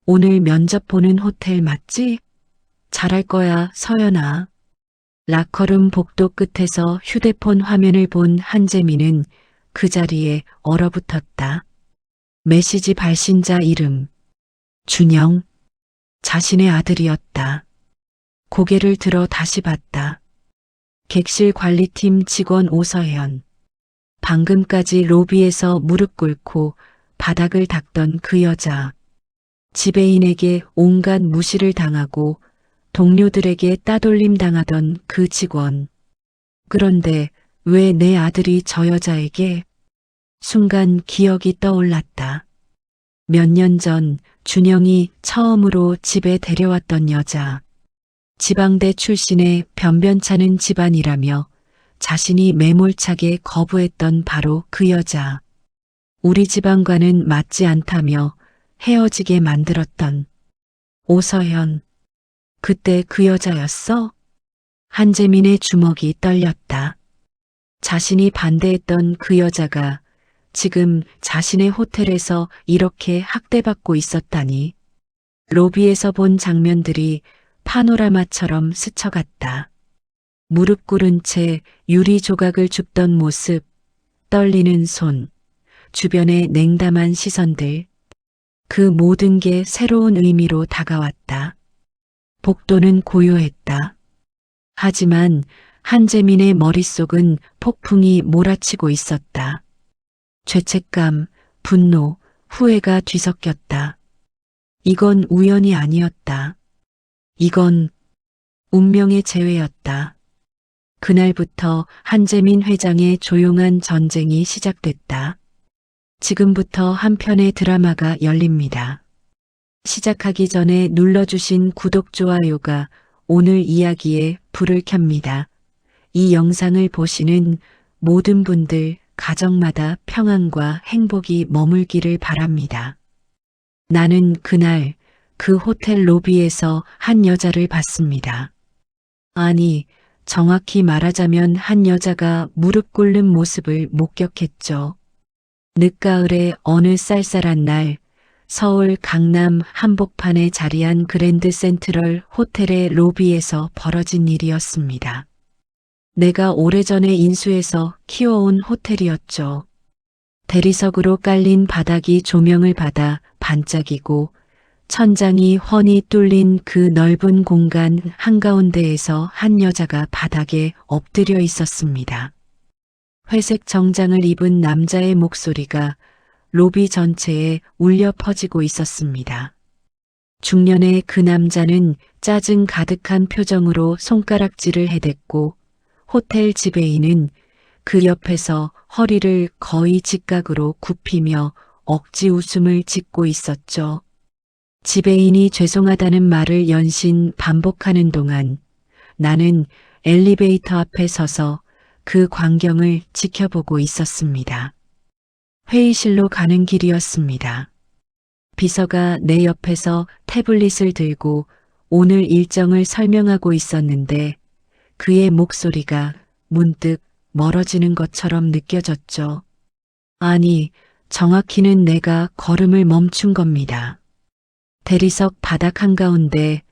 오늘 면접 보는 호텔 맞지? 잘할 거야, 서연아. 라커룸 복도 끝에서 휴대폰 화면을 본 한재민은 그 자리에 얼어붙었다. 메시지 발신자 이름. 준영. 자신의 아들이었다. 고개를 들어 다시 봤다. 객실 관리팀 직원 오서연. 방금까지 로비에서 무릎 꿇고 바닥을 닦던 그 여자. 지배인에게 온갖 무시를 당하고 동료들에게 따돌림 당하던 그 직원. 그런데 왜 내 아들이 저 여자에게? 순간 기억이 떠올랐다. 몇 년 전 준영이 처음으로 집에 데려왔던 여자. 지방대 출신의 변변찮은 집안이라며 자신이 매몰차게 거부했던 바로 그 여자. 우리 집안과는 맞지 않다며 헤어지게 만들었던 오서연. 그때 그 여자였어? 한재민의 주먹이 떨렸다. 자신이 반대했던 그 여자가 지금 자신의 호텔에서 이렇게 학대받고 있었다니. 로비에서 본 장면들이 파노라마처럼 스쳐갔다. 무릎 꿇은 채 유리 조각을 줍던 모습, 떨리는 손, 주변의 냉담한 시선들. 그 모든 게 새로운 의미로 다가왔다. 복도는 고요했다. 하지만 한재민의 머릿속은 폭풍이 몰아치고 있었다. 죄책감, 분노, 후회가 뒤섞였다. 이건 우연이 아니었다. 이건 운명의 재회였다. 그날부터 한재민 회장의 조용한 전쟁이 시작됐다. 지금부터 한 편의 드라마가 열립니다. 시작하기 전에 눌러주신 구독, 좋아요가 오늘 이야기에 불을 켭니다. 이 영상을 보시는 모든 분들 가정마다 평안과 행복이 머물기를 바랍니다. 나는 그날 그 호텔 로비에서 한 여자를 봤습니다. 아니, 정확히 말하자면 한 여자가 무릎 꿇는 모습을 목격했죠. 늦가을의 어느 쌀쌀한 날, 서울 강남 한복판에 자리한 그랜드 센트럴 호텔의 로비에서 벌어진 일이었습니다. 내가 오래전에 인수해서 키워온 호텔이었죠. 대리석으로 깔린 바닥이 조명을 받아 반짝이고 천장이 훤히 뚫린 그 넓은 공간 한가운데에서 한 여자가 바닥에 엎드려 있었습니다. 회색 정장을 입은 남자의 목소리가 로비 전체에 울려 퍼지고 있었습니다. 중년의 그 남자는 짜증 가득한 표정으로 손가락질을 해댔고 호텔 지배인은 그 옆에서 허리를 거의 직각으로 굽히며 억지 웃음을 짓고 있었죠. 지배인이 죄송하다는 말을 연신 반복하는 동안 나는 엘리베이터 앞에 서서 그 광경을 지켜보고 있었습니다. 회의실로 가는 길이었습니다. 비서가 내 옆에서 태블릿을 들고 오늘 일정을 설명하고 있었는데 그의 목소리가 문득 멀어지는 것처럼 느껴졌죠. 아니, 정확히는 내가 걸음을 멈춘 겁니다. 대리석 바닥 한가운데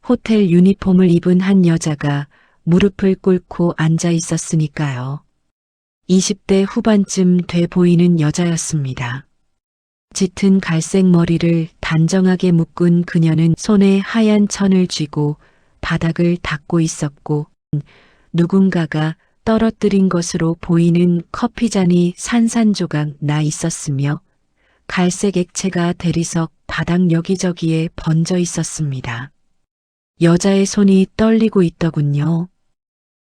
호텔 유니폼을 입은 한 여자가 무릎을 꿇고 앉아 있었으니까요. 20대 후반쯤 돼 보이는 여자였습니다. 짙은 갈색 머리를 단정하게 묶은 그녀는 손에 하얀 천을 쥐고 바닥을 닦고 있었고 누군가가 떨어뜨린 것으로 보이는 커피잔이 산산조각 나 있었으며 갈색 액체가 대리석 바닥 여기저기에 번져 있었습니다. 여자의 손이 떨리고 있더군요.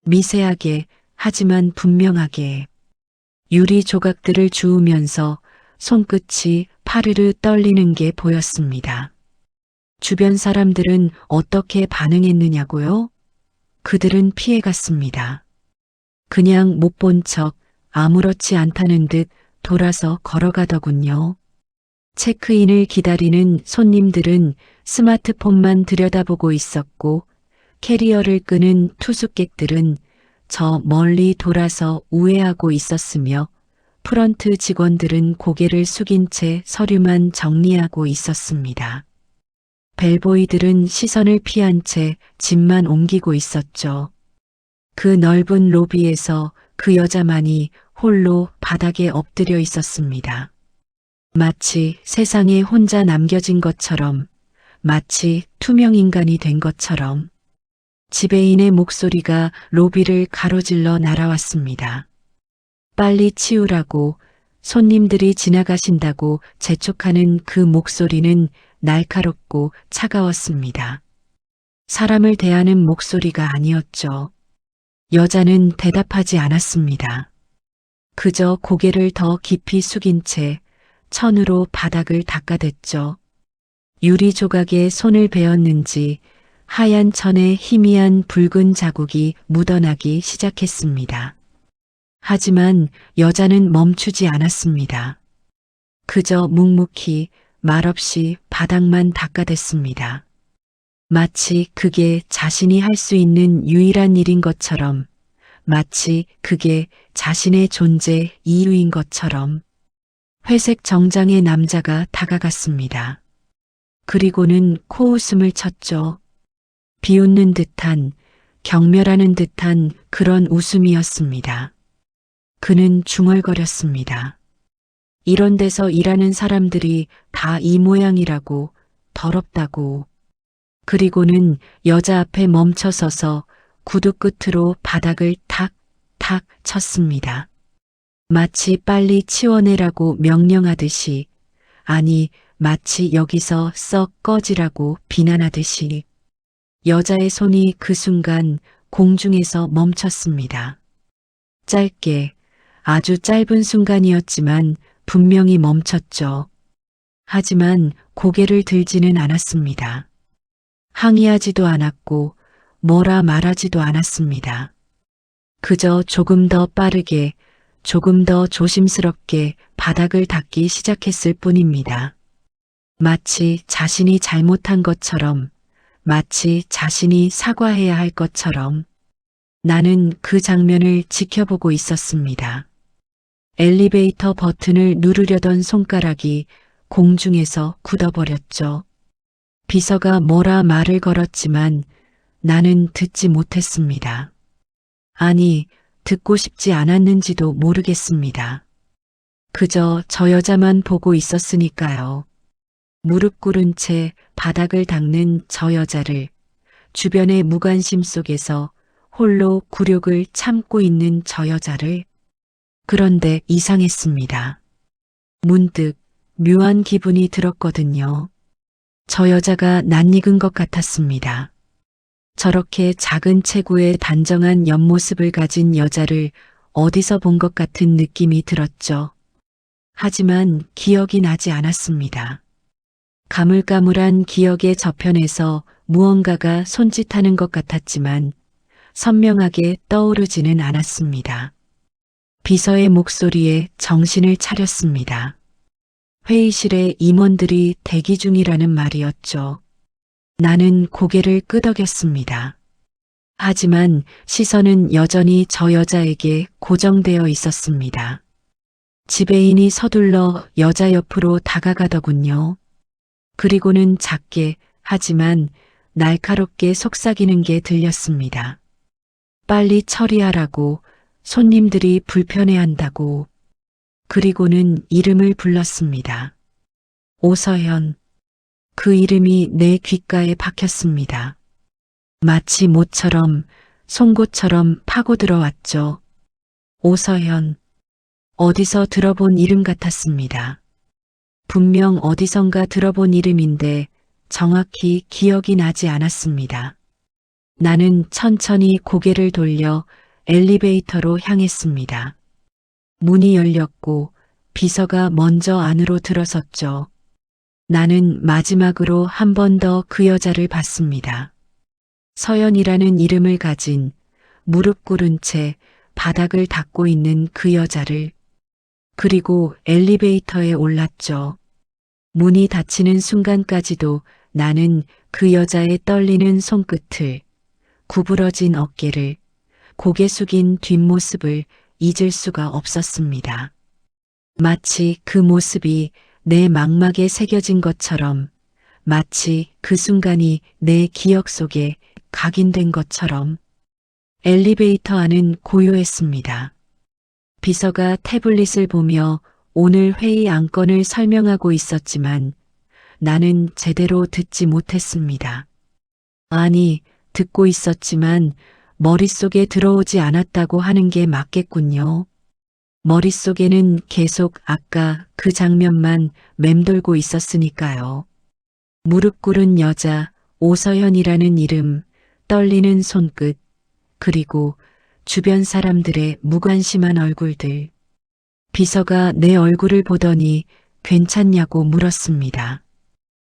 미세하게 하지만 분명하게. 유리 조각들을 주우면서 손끝이 파르르 떨리는 게 보였습니다. 주변 사람들은 어떻게 반응했느냐고요? 그들은 피해갔습니다. 그냥 못 본 척 아무렇지 않다는 듯 돌아서 걸어가더군요. 체크인을 기다리는 손님들은 스마트폰만 들여다보고 있었고 캐리어를 끄는 투숙객들은 저 멀리 돌아서 우회하고 있었으며 프런트 직원들은 고개를 숙인 채 서류만 정리하고 있었습니다. 벨보이들은 시선을 피한 채 짐만 옮기고 있었죠. 그 넓은 로비에서 그 여자만이 홀로 바닥에 엎드려 있었습니다. 마치 세상에 혼자 남겨진 것처럼, 마치 투명 인간이 된 것처럼. 지배인의 목소리가 로비를 가로질러 날아왔습니다. 빨리 치우라고, 손님들이 지나가신다고 재촉하는 그 목소리는 날카롭고 차가웠습니다. 사람을 대하는 목소리가 아니었죠. 여자는 대답하지 않았습니다. 그저 고개를 더 깊이 숙인 채 천으로 바닥을 닦아댔죠. 유리 조각에 손을 베었는지 하얀 천에 희미한 붉은 자국이 묻어나기 시작했습니다. 하지만 여자는 멈추지 않았습니다. 그저 묵묵히 말없이 바닥만 닦아댔습니다. 마치 그게 자신이 할 수 있는 유일한 일인 것처럼, 마치 그게 자신의 존재 이유인 것처럼. 회색 정장의 남자가 다가갔습니다. 그리고는 코웃음을 쳤죠. 비웃는 듯한, 경멸하는 듯한 그런 웃음이었습니다. 그는 중얼거렸습니다. 이런 데서 일하는 사람들이 다 이 모양이라고, 더럽다고. 그리고는 여자 앞에 멈춰서서 구두 끝으로 바닥을 탁탁 쳤습니다. 마치 빨리 치워내라고 명령하듯이, 아니, 마치 여기서 썩 꺼지라고 비난하듯이. 여자의 손이 그 순간 공중에서 멈췄습니다. 짧게, 아주 짧은 순간이었지만 분명히 멈췄죠. 하지만 고개를 들지는 않았습니다. 항의하지도 않았고 뭐라 말하지도 않았습니다. 그저 조금 더 빠르게, 조금 더 조심스럽게 바닥을 닦기 시작했을 뿐입니다. 마치 자신이 잘못한 것처럼, 마치 자신이 사과해야 할 것처럼. 나는 그 장면을 지켜보고 있었습니다. 엘리베이터 버튼을 누르려던 손가락이 공중에서 굳어버렸죠. 비서가 뭐라 말을 걸었지만 나는 듣지 못했습니다. 아니, 듣고 싶지 않았는지도 모르겠습니다. 그저 저 여자만 보고 있었으니까요. 무릎 꿇은 채 바닥을 닦는 저 여자를, 주변의 무관심 속에서 홀로 굴욕을 참고 있는 저 여자를. 그런데 이상했습니다. 문득 묘한 기분이 들었거든요. 저 여자가 낯익은 것 같았습니다. 저렇게 작은 체구의 단정한 옆모습을 가진 여자를 어디서 본 것 같은 느낌이 들었죠. 하지만 기억이 나지 않았습니다. 가물가물한 기억의 저편에서 무언가가 손짓하는 것 같았지만 선명하게 떠오르지는 않았습니다. 비서의 목소리에 정신을 차렸습니다. 회의실에 임원들이 대기 중이라는 말이었죠. 나는 고개를 끄덕였습니다. 하지만 시선은 여전히 저 여자에게 고정되어 있었습니다. 지배인이 서둘러 여자 옆으로 다가가더군요. 그리고는 작게, 하지만 날카롭게 속삭이는 게 들렸습니다. 빨리 처리하라고, 손님들이 불편해한다고. 그리고는 이름을 불렀습니다. 오서현. 그 이름이 내 귓가에 박혔습니다. 마치 모처럼, 송곳처럼 파고 들어왔죠. 오서현. 어디서 들어본 이름 같았습니다. 분명 어디선가 들어본 이름인데 정확히 기억이 나지 않았습니다. 나는 천천히 고개를 돌려 엘리베이터로 향했습니다. 문이 열렸고 비서가 먼저 안으로 들어섰죠. 나는 마지막으로 한 번 더 그 여자를 봤습니다. 서연이라는 이름을 가진, 무릎 꿇은 채 바닥을 닦고 있는 그 여자를. 그리고 엘리베이터에 올랐죠. 문이 닫히는 순간까지도 나는 그 여자의 떨리는 손끝을, 구부러진 어깨를, 고개 숙인 뒷모습을 잊을 수가 없었습니다. 마치 그 모습이 내 망막에 새겨진 것처럼, 마치 그 순간이 내 기억 속에 각인된 것처럼. 엘리베이터 안은 고요했습니다. 비서가 태블릿을 보며 오늘 회의 안건을 설명하고 있었지만 나는 제대로 듣지 못했습니다. 아니, 듣고 있었지만 머릿속에 들어오지 않았다고 하는 게 맞겠군요. 머릿속에는 계속 아까 그 장면만 맴돌고 있었으니까요. 무릎 꿇은 여자, 오서연이라는 이름, 떨리는 손끝, 그리고 주변 사람들의 무관심한 얼굴들. 비서가 내 얼굴을 보더니 괜찮냐고 물었습니다.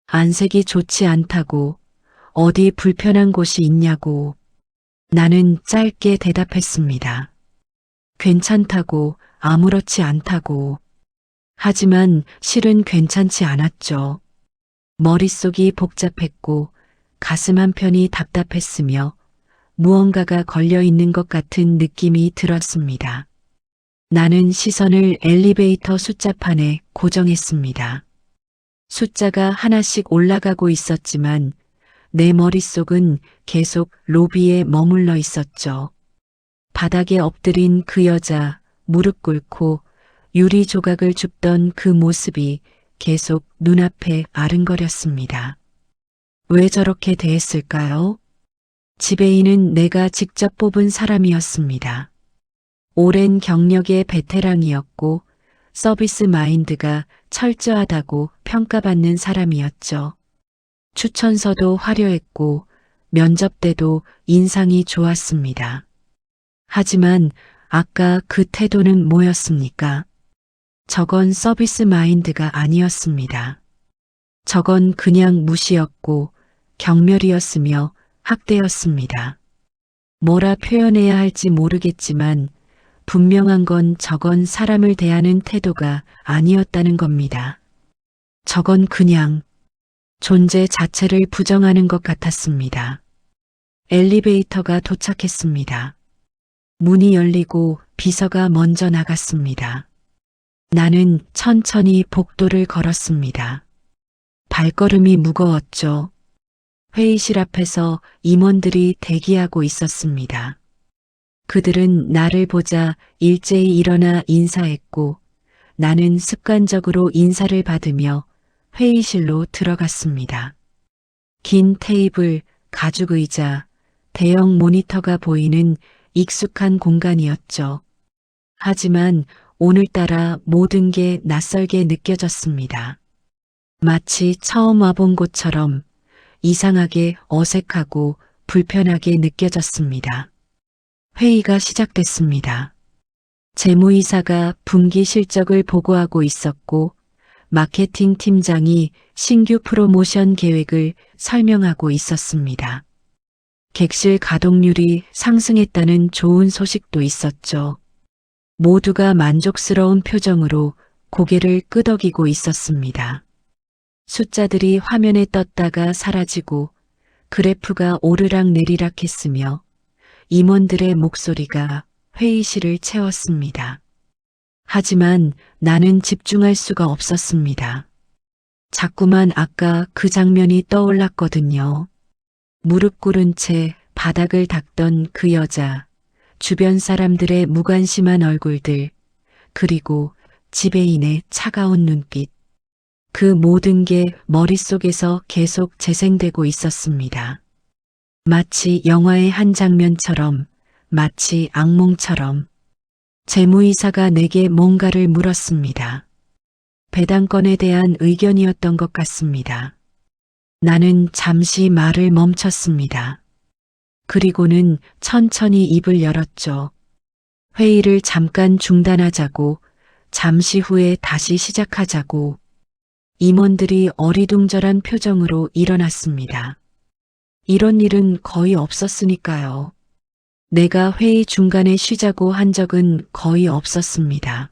안색이 좋지 않다고, 어디 불편한 곳이 있냐고. 나는 짧게 대답했습니다. 괜찮다고, 아무렇지 않다고. 하지만 실은 괜찮지 않았죠. 머릿속이 복잡했고 가슴 한편이 답답했으며 무언가가 걸려 있는 것 같은 느낌이 들었습니다. 나는 시선을 엘리베이터 숫자판에 고정했습니다. 숫자가 하나씩 올라가고 있었지만 내 머릿속은 계속 로비에 머물러 있었죠. 바닥에 엎드린 그 여자, 무릎 꿇고 유리 조각을 줍던 그 모습이 계속 눈앞에 아른거렸습니다. 왜 저렇게 대했을까요? 지배인은 내가 직접 뽑은 사람이었습니다. 오랜 경력의 베테랑이었고 서비스 마인드가 철저하다고 평가받는 사람이었죠. 추천서도 화려했고 면접 때도 인상이 좋았습니다. 하지만 아까 그 태도는 뭐였습니까? 저건 서비스 마인드가 아니었습니다. 저건 그냥 무시였고 경멸이었으며 학대였습니다. 뭐라 표현해야 할지 모르겠지만 분명한 건 저건 사람을 대하는 태도가 아니었다는 겁니다. 저건 그냥 존재 자체를 부정하는 것 같았습니다. 엘리베이터가 도착했습니다. 문이 열리고 비서가 먼저 나갔습니다. 나는 천천히 복도를 걸었습니다. 발걸음이 무거웠죠. 회의실 앞에서 임원들이 대기하고 있었습니다. 그들은 나를 보자 일제히 일어나 인사했고 나는 습관적으로 인사를 받으며 회의실로 들어갔습니다. 긴 테이블, 가죽 의자, 대형 모니터가 보이는 익숙한 공간이었죠. 하지만 오늘따라 모든 게 낯설게 느껴졌습니다. 마치 처음 와본 곳처럼 이상하게 어색하고 불편하게 느껴졌습니다. 회의가 시작됐습니다. 재무이사가 분기 실적을 보고하고 있었고 마케팅 팀장이 신규 프로모션 계획을 설명하고 있었습니다. 객실 가동률이 상승했다는 좋은 소식도 있었죠. 모두가 만족스러운 표정으로 고개를 끄덕이고 있었습니다. 숫자들이 화면에 떴다가 사라지고 그래프가 오르락 내리락 했으며 임원들의 목소리가 회의실을 채웠습니다. 하지만 나는 집중할 수가 없었습니다. 자꾸만 아까 그 장면이 떠올랐거든요. 무릎 꿇은 채 바닥을 닦던 그 여자, 주변 사람들의 무관심한 얼굴들, 그리고 지배인의 차가운 눈빛. 그 모든 게 머릿속에서 계속 재생되고 있었습니다. 마치 영화의 한 장면처럼, 마치 악몽처럼. 재무이사가 내게 뭔가를 물었습니다. 배당권에 대한 의견이었던 것 같습니다. 나는 잠시 말을 멈췄습니다. 그리고는 천천히 입을 열었죠. 회의를 잠깐 중단하자고, 잠시 후에 다시 시작하자고. 임원들이 어리둥절한 표정으로 일어났습니다. 이런 일은 거의 없었으니까요. 내가 회의 중간에 쉬자고 한 적은 거의 없었습니다.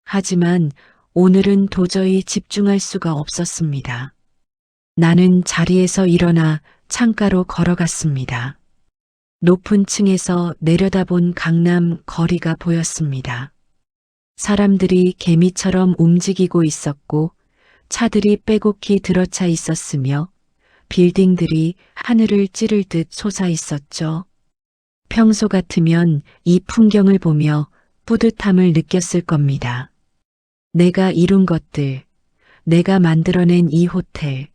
하지만 오늘은 도저히 집중할 수가 없었습니다. 나는 자리에서 일어나 창가로 걸어갔습니다. 높은 층에서 내려다본 강남 거리가 보였습니다. 사람들이 개미처럼 움직이고 있었고 차들이 빼곡히 들어차 있었으며 빌딩들이 하늘을 찌를 듯 솟아 있었죠. 평소 같으면 이 풍경을 보며 뿌듯함을 느꼈을 겁니다. 내가 이룬 것들, 내가 만들어낸 이 호텔,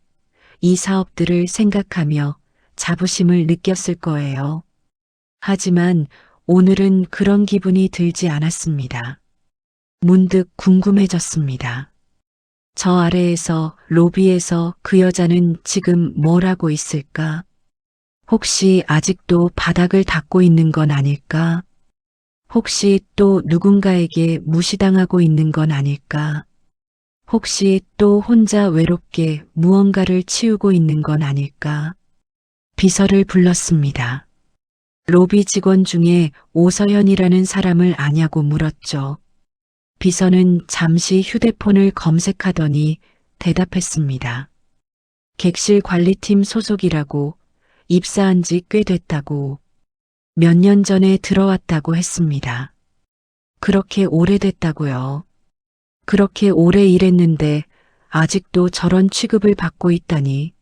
이 사업들을 생각하며 자부심을 느꼈을 거예요. 하지만 오늘은 그런 기분이 들지 않았습니다. 문득 궁금해졌습니다. 저 아래에서 로비에서 그 여자는 지금 뭘 하고 있을까? 혹시 아직도 바닥을 닦고 있는 건 아닐까? 혹시 또 누군가에게 무시당하고 있는 건 아닐까? 혹시 또 혼자 외롭게 무언가를 치우고 있는 건 아닐까? 비서를 불렀습니다. 로비 직원 중에 오서연이라는 사람을 아냐고 물었죠. 비서는 잠시 휴대폰을 검색하더니 대답했습니다. 객실 관리팀 소속이라고, 입사한 지 꽤 됐다고, 몇 년 전에 들어왔다고 했습니다. 그렇게 오래됐다고요. 그렇게 오래 일했는데 아직도 저런 취급을 받고 있다니.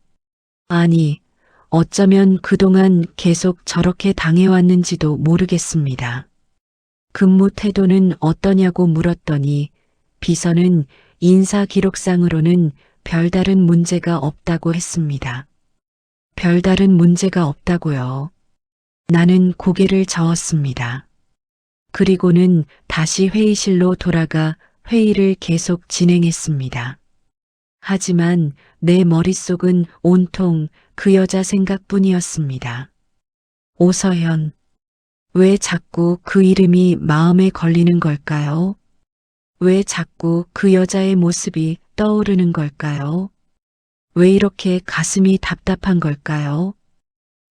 아니, 어쩌면 그동안 계속 저렇게 당해왔는지도 모르겠습니다. 근무 태도는 어떠냐고 물었더니 비서는 인사 기록상으로는 별다른 문제가 없다고 했습니다. 별다른 문제가 없다고요. 나는 고개를 저었습니다. 그리고는 다시 회의실로 돌아가 회의를 계속 진행했습니다. 하지만 내 머릿속은 온통 그 여자 생각뿐이었습니다. 오서연. 왜 자꾸 그 이름이 마음에 걸리는 걸까요? 왜 자꾸 그 여자의 모습이 떠오르는 걸까요? 왜 이렇게 가슴이 답답한 걸까요?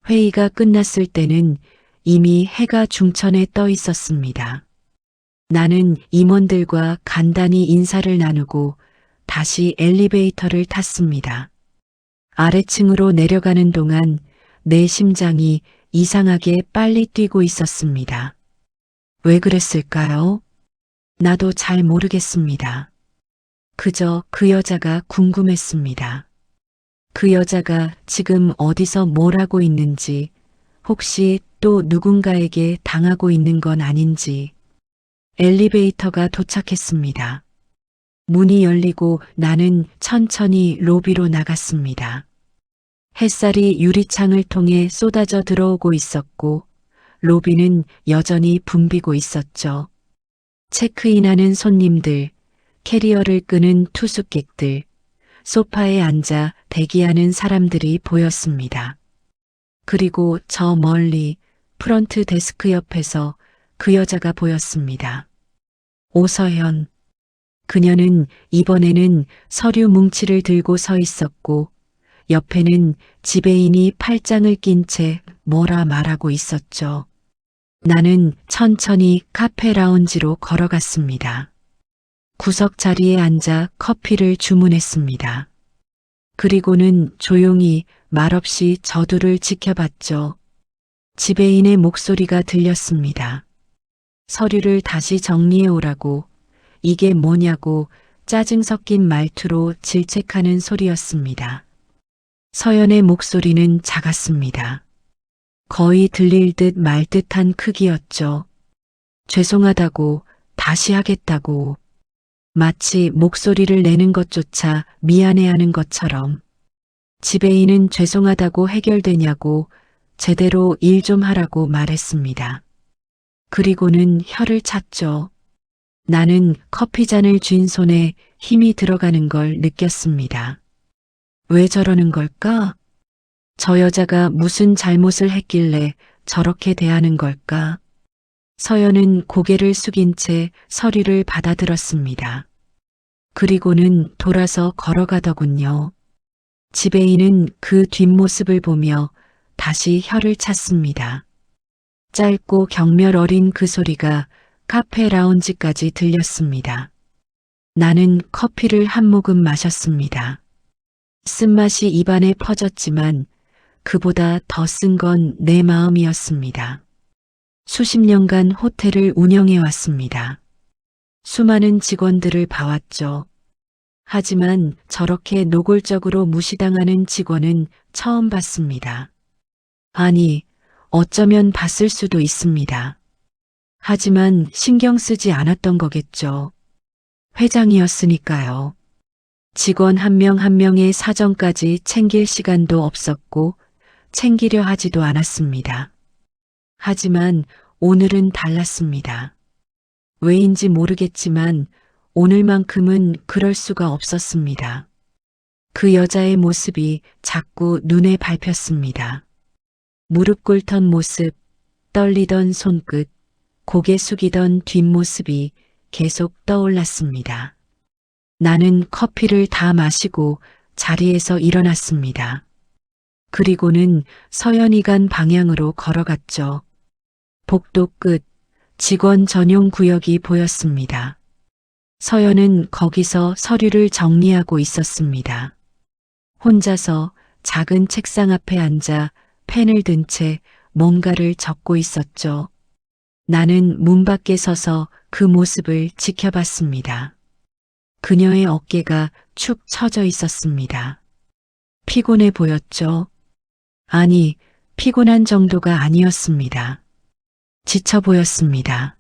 회의가 끝났을 때는 이미 해가 중천에 떠 있었습니다. 나는 임원들과 간단히 인사를 나누고 다시 엘리베이터를 탔습니다. 아래층으로 내려가는 동안 내 심장이 이상하게 빨리 뛰고 있었습니다. 왜 그랬을까요? 나도 잘 모르겠습니다. 그저 그 여자가 궁금했습니다. 그 여자가 지금 어디서 뭘 하고 있는지, 혹시 또 누군가에게 당하고 있는 건 아닌지. 엘리베이터가 도착했습니다. 문이 열리고 나는 천천히 로비로 나갔습니다. 햇살이 유리창을 통해 쏟아져 들어오고 있었고 로비는 여전히 붐비고 있었죠. 체크인하는 손님들, 캐리어를 끄는 투숙객들, 소파에 앉아 대기하는 사람들이 보였습니다. 그리고 저 멀리 프런트 데스크 옆에서 그 여자가 보였습니다. 오서연. 그녀는 이번에는 서류 뭉치를 들고 서 있었고 옆에는 지배인이 팔짱을 낀 채 뭐라 말하고 있었죠. 나는 천천히 카페 라운지로 걸어갔습니다. 구석 자리에 앉아 커피를 주문했습니다. 그리고는 조용히 말없이 저들을 지켜봤죠. 지배인의 목소리가 들렸습니다. 서류를 다시 정리해 오라고, 이게 뭐냐고 짜증 섞인 말투로 질책하는 소리였습니다. 서연의 목소리는 작았습니다. 거의 들릴 듯 말 듯한 크기였죠. 죄송하다고, 다시 하겠다고. 마치 목소리를 내는 것조차 미안해하는 것처럼. 지배인은 죄송하다고 해결되냐고 제대로 일 좀 하라고 말했습니다. 그리고는 혀를 찼죠. 나는 커피잔을 쥔 손에 힘이 들어가는 걸 느꼈습니다. 왜 저러는 걸까? 저 여자가 무슨 잘못을 했길래 저렇게 대하는 걸까? 서연은 고개를 숙인 채 서류를 받아들었습니다. 그리고는 돌아서 걸어가더군요. 지배인은 그 뒷모습을 보며 다시 혀를 찼습니다. 짧고 경멸 어린 그 소리가 카페 라운지까지 들렸습니다. 나는 커피를 한 모금 마셨습니다. 쓴맛이 입안에 퍼졌지만 그보다 더 쓴 건 내 마음이었습니다. 수십 년간 호텔을 운영해 왔습니다. 수많은 직원들을 봐왔죠. 하지만 저렇게 노골적으로 무시당하는 직원은 처음 봤습니다. 아니, 어쩌면 봤을 수도 있습니다. 하지만 신경 쓰지 않았던 거겠죠. 회장이었으니까요. 직원 한 명 한 명의 사정까지 챙길 시간도 없었고 챙기려 하지도 않았습니다. 하지만 오늘은 달랐습니다. 왜인지 모르겠지만 오늘만큼은 그럴 수가 없었습니다. 그 여자의 모습이 자꾸 눈에 밟혔습니다. 무릎 꿇던 모습, 떨리던 손끝, 고개 숙이던 뒷모습이 계속 떠올랐습니다. 나는 커피를 다 마시고 자리에서 일어났습니다. 그리고는 서연이 간 방향으로 걸어갔죠. 복도 끝 직원 전용 구역이 보였습니다. 서연은 거기서 서류를 정리하고 있었습니다. 혼자서 작은 책상 앞에 앉아 펜을 든 채 뭔가를 적고 있었죠. 나는 문 밖에 서서 그 모습을 지켜봤습니다. 그녀의 어깨가 축 처져 있었습니다. 피곤해 보였죠. 아니, 피곤한 정도가 아니었습니다. 지쳐 보였습니다.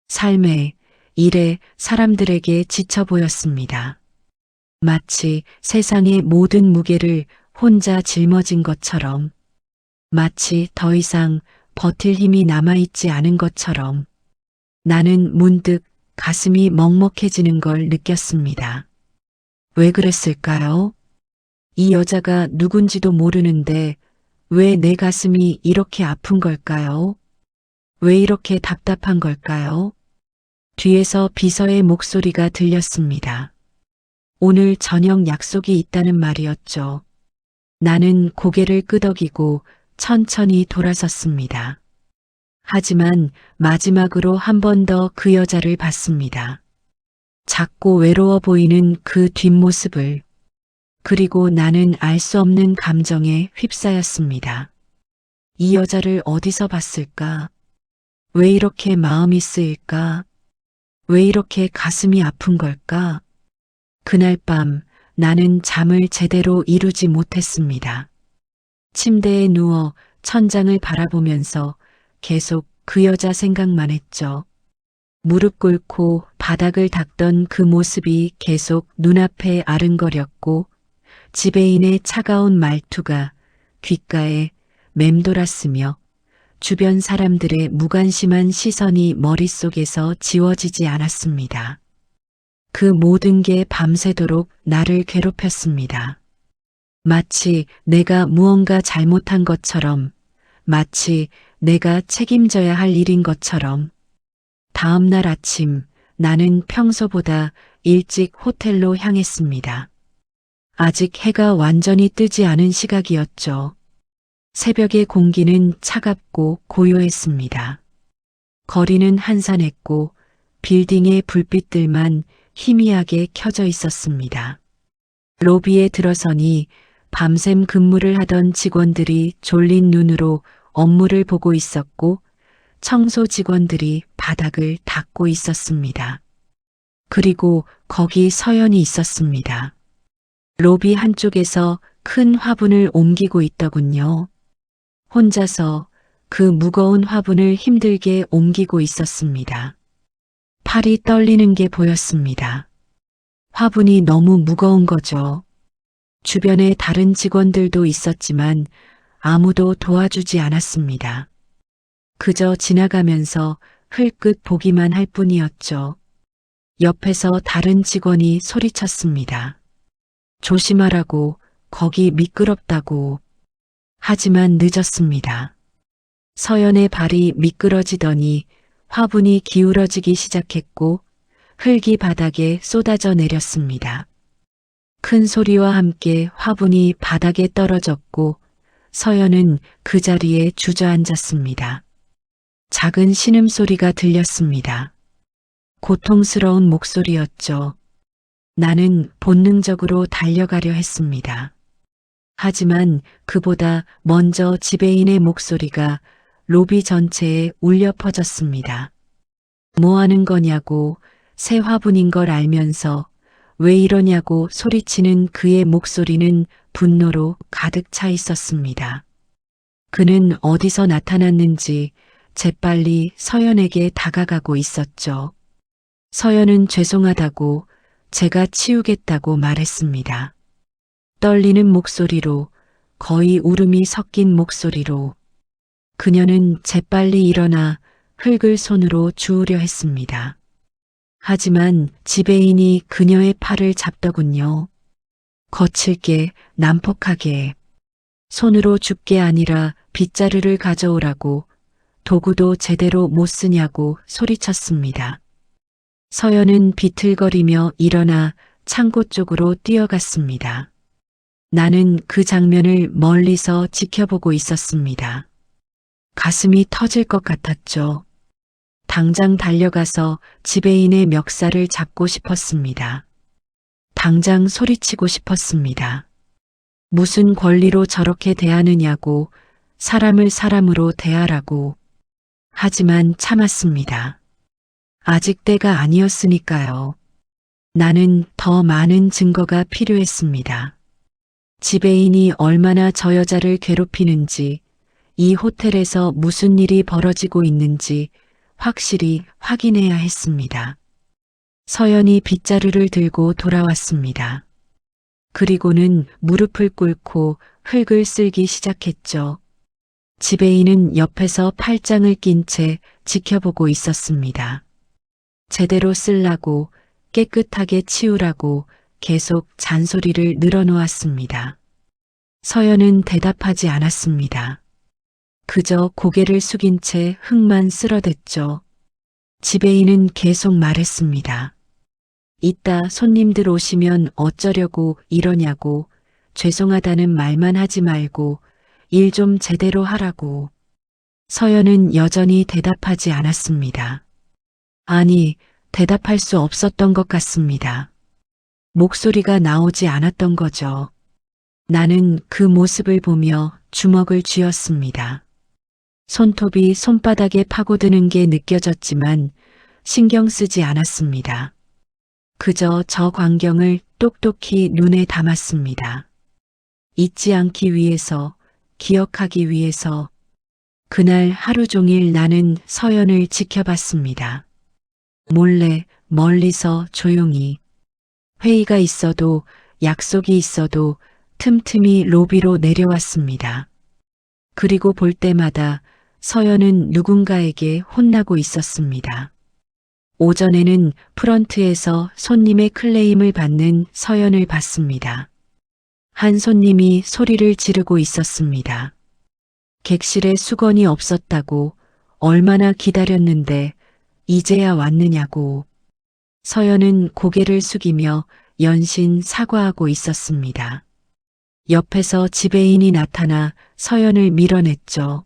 삶에, 일에, 사람들에게 지쳐 보였습니다. 마치 세상의 모든 무게를 혼자 짊어진 것처럼, 마치 더 이상 버틸 힘이 남아있지 않은 것처럼, 나는 문득 가슴이 먹먹해지는 걸 느꼈습니다. 왜 그랬을까요? 이 여자가 누군지도 모르는데 왜 내 가슴이 이렇게 아픈 걸까요? 왜 이렇게 답답한 걸까요? 뒤에서 비서의 목소리가 들렸습니다. 오늘 저녁 약속이 있다는 말이었죠. 나는 고개를 끄덕이고 천천히 돌아섰습니다. 하지만 마지막으로 한 번 더 그 여자를 봤습니다. 작고 외로워 보이는 그 뒷모습을. 그리고 나는 알 수 없는 감정에 휩싸였습니다. 이 여자를 어디서 봤을까? 왜 이렇게 마음이 쓰일까? 왜 이렇게 가슴이 아픈 걸까? 그날 밤 나는 잠을 제대로 이루지 못했습니다. 침대에 누워 천장을 바라보면서 계속 그 여자 생각만 했죠. 무릎 꿇고 바닥을 닦던 그 모습이 계속 눈앞에 아른거렸고 지배인의 차가운 말투가 귓가에 맴돌았으며 주변 사람들의 무관심한 시선이 머릿속에서 지워지지 않았습니다. 그 모든 게 밤새도록 나를 괴롭혔습니다. 마치 내가 무언가 잘못한 것처럼, 마치 내가 책임져야 할 일인 것처럼. 다음 날 아침 나는 평소보다 일찍 호텔로 향했습니다. 아직 해가 완전히 뜨지 않은 시각이었죠. 새벽의 공기는 차갑고 고요했습니다. 거리는 한산했고 빌딩의 불빛들만 희미하게 켜져 있었습니다. 로비에 들어서니 밤샘 근무를 하던 직원들이 졸린 눈으로 업무를 보고 있었고 청소 직원들이 바닥을 닦고 있었습니다. 그리고 거기 서연이 있었습니다. 로비 한쪽에서 큰 화분을 옮기고 있더군요. 혼자서 그 무거운 화분을 힘들게 옮기고 있었습니다. 팔이 떨리는 게 보였습니다. 화분이 너무 무거운 거죠. 주변에 다른 직원들도 있었지만 아무도 도와주지 않았습니다. 그저 지나가면서 흘끗 보기만 할 뿐이었죠. 옆에서 다른 직원이 소리쳤습니다. 조심하라고, 거기 미끄럽다고. 하지만 늦었습니다. 서연의 발이 미끄러지더니 화분이 기울어지기 시작했고 흙이 바닥에 쏟아져 내렸습니다. 큰 소리와 함께 화분이 바닥에 떨어졌고 서연은 그 자리에 주저앉았습니다. 작은 신음소리가 들렸습니다. 고통스러운 목소리였죠. 나는 본능적으로 달려가려 했습니다. 하지만 그보다 먼저 지배인의 목소리가 로비 전체에 울려 퍼졌습니다. 뭐 하는 거냐고, 새 화분인 걸 알면서 왜 이러냐고 소리치는 그의 목소리는 분노로 가득 차 있었습니다. 그는 어디서 나타났는지 재빨리 서연에게 다가가고 있었죠. 서연은 죄송하다고 제가 치우겠다고 말했습니다. 떨리는 목소리로, 거의 울음이 섞인 목소리로 그녀는 재빨리 일어나 흙을 손으로 주우려 했습니다. 하지만 지배인이 그녀의 팔을 잡더군요. 거칠게, 난폭하게. 손으로 줍게 아니라 빗자루를 가져오라고, 도구도 제대로 못 쓰냐고 소리쳤습니다. 서연은 비틀거리며 일어나 창고 쪽으로 뛰어갔습니다. 나는 그 장면을 멀리서 지켜보고 있었습니다. 가슴이 터질 것 같았죠. 당장 달려가서 지배인의 멱살을 잡고 싶었습니다. 당장 소리치고 싶었습니다. 무슨 권리로 저렇게 대하느냐고, 사람을 사람으로 대하라고. 하지만 참았습니다. 아직 때가 아니었으니까요. 나는 더 많은 증거가 필요했습니다. 지배인이 얼마나 저 여자를 괴롭히는지, 이 호텔에서 무슨 일이 벌어지고 있는지 확실히 확인해야 했습니다. 서연이 빗자루를 들고 돌아왔습니다. 그리고는 무릎을 꿇고 흙을 쓸기 시작했죠. 지배인은 옆에서 팔짱을 낀 채 지켜보고 있었습니다. 제대로 쓰려고, 깨끗하게 치우라고 계속 잔소리를 늘어놓았습니다. 서연은 대답하지 않았습니다. 그저 고개를 숙인 채 흙만 쓸어댔죠. 지배인은 계속 말했습니다. 이따 손님들 오시면 어쩌려고 이러냐고, 죄송하다는 말만 하지 말고 일 좀 제대로 하라고. 서연은 여전히 대답하지 않았습니다. 아니, 대답할 수 없었던 것 같습니다. 목소리가 나오지 않았던 거죠. 나는 그 모습을 보며 주먹을 쥐었습니다. 손톱이 손바닥에 파고드는 게 느껴졌지만 신경 쓰지 않았습니다. 그저 저 광경을 똑똑히 눈에 담았습니다. 잊지 않기 위해서, 기억하기 위해서. 그날 하루 종일 나는 서연을 지켜봤습니다. 몰래, 멀리서 조용히. 회의가 있어도, 약속이 있어도 틈틈이 로비로 내려왔습니다. 그리고 볼 때마다 서연은 누군가에게 혼나고 있었습니다. 오전에는 프런트에서 손님의 클레임을 받는 서연을 봤습니다. 한 손님이 소리를 지르고 있었습니다. 객실에 수건이 없었다고, 얼마나 기다렸는데 이제야 왔느냐고. 서연은 고개를 숙이며 연신 사과하고 있었습니다. 옆에서 지배인이 나타나 서연을 밀어냈죠.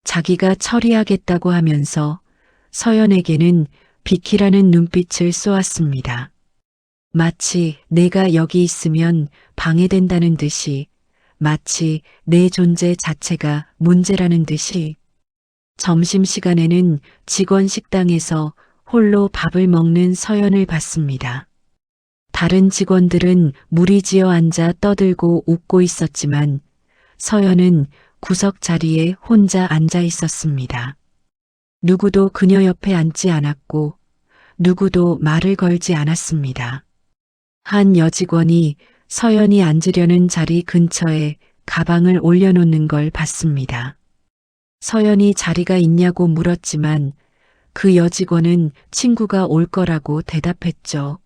자기가 처리하겠다고 하면서 서연에게는 비키라는 눈빛을 쏘았습니다. 마치 내가 여기 있으면 방해된다는 듯이, 마치 내 존재 자체가 문제라는 듯이. 점심시간에는 직원 식당에서 홀로 밥을 먹는 서연을 봤습니다. 다른 직원들은 무리지어 앉아 떠들고 웃고 있었지만 서연은 구석 자리에 혼자 앉아 있었습니다. 누구도 그녀 옆에 앉지 않았고 누구도 말을 걸지 않았습니다. 한 여직원이 서연이 앉으려는 자리 근처에 가방을 올려놓는 걸 봤습니다. 서연이 자리가 있냐고 물었지만 그 여직원은 친구가 올 거라고 대답했죠.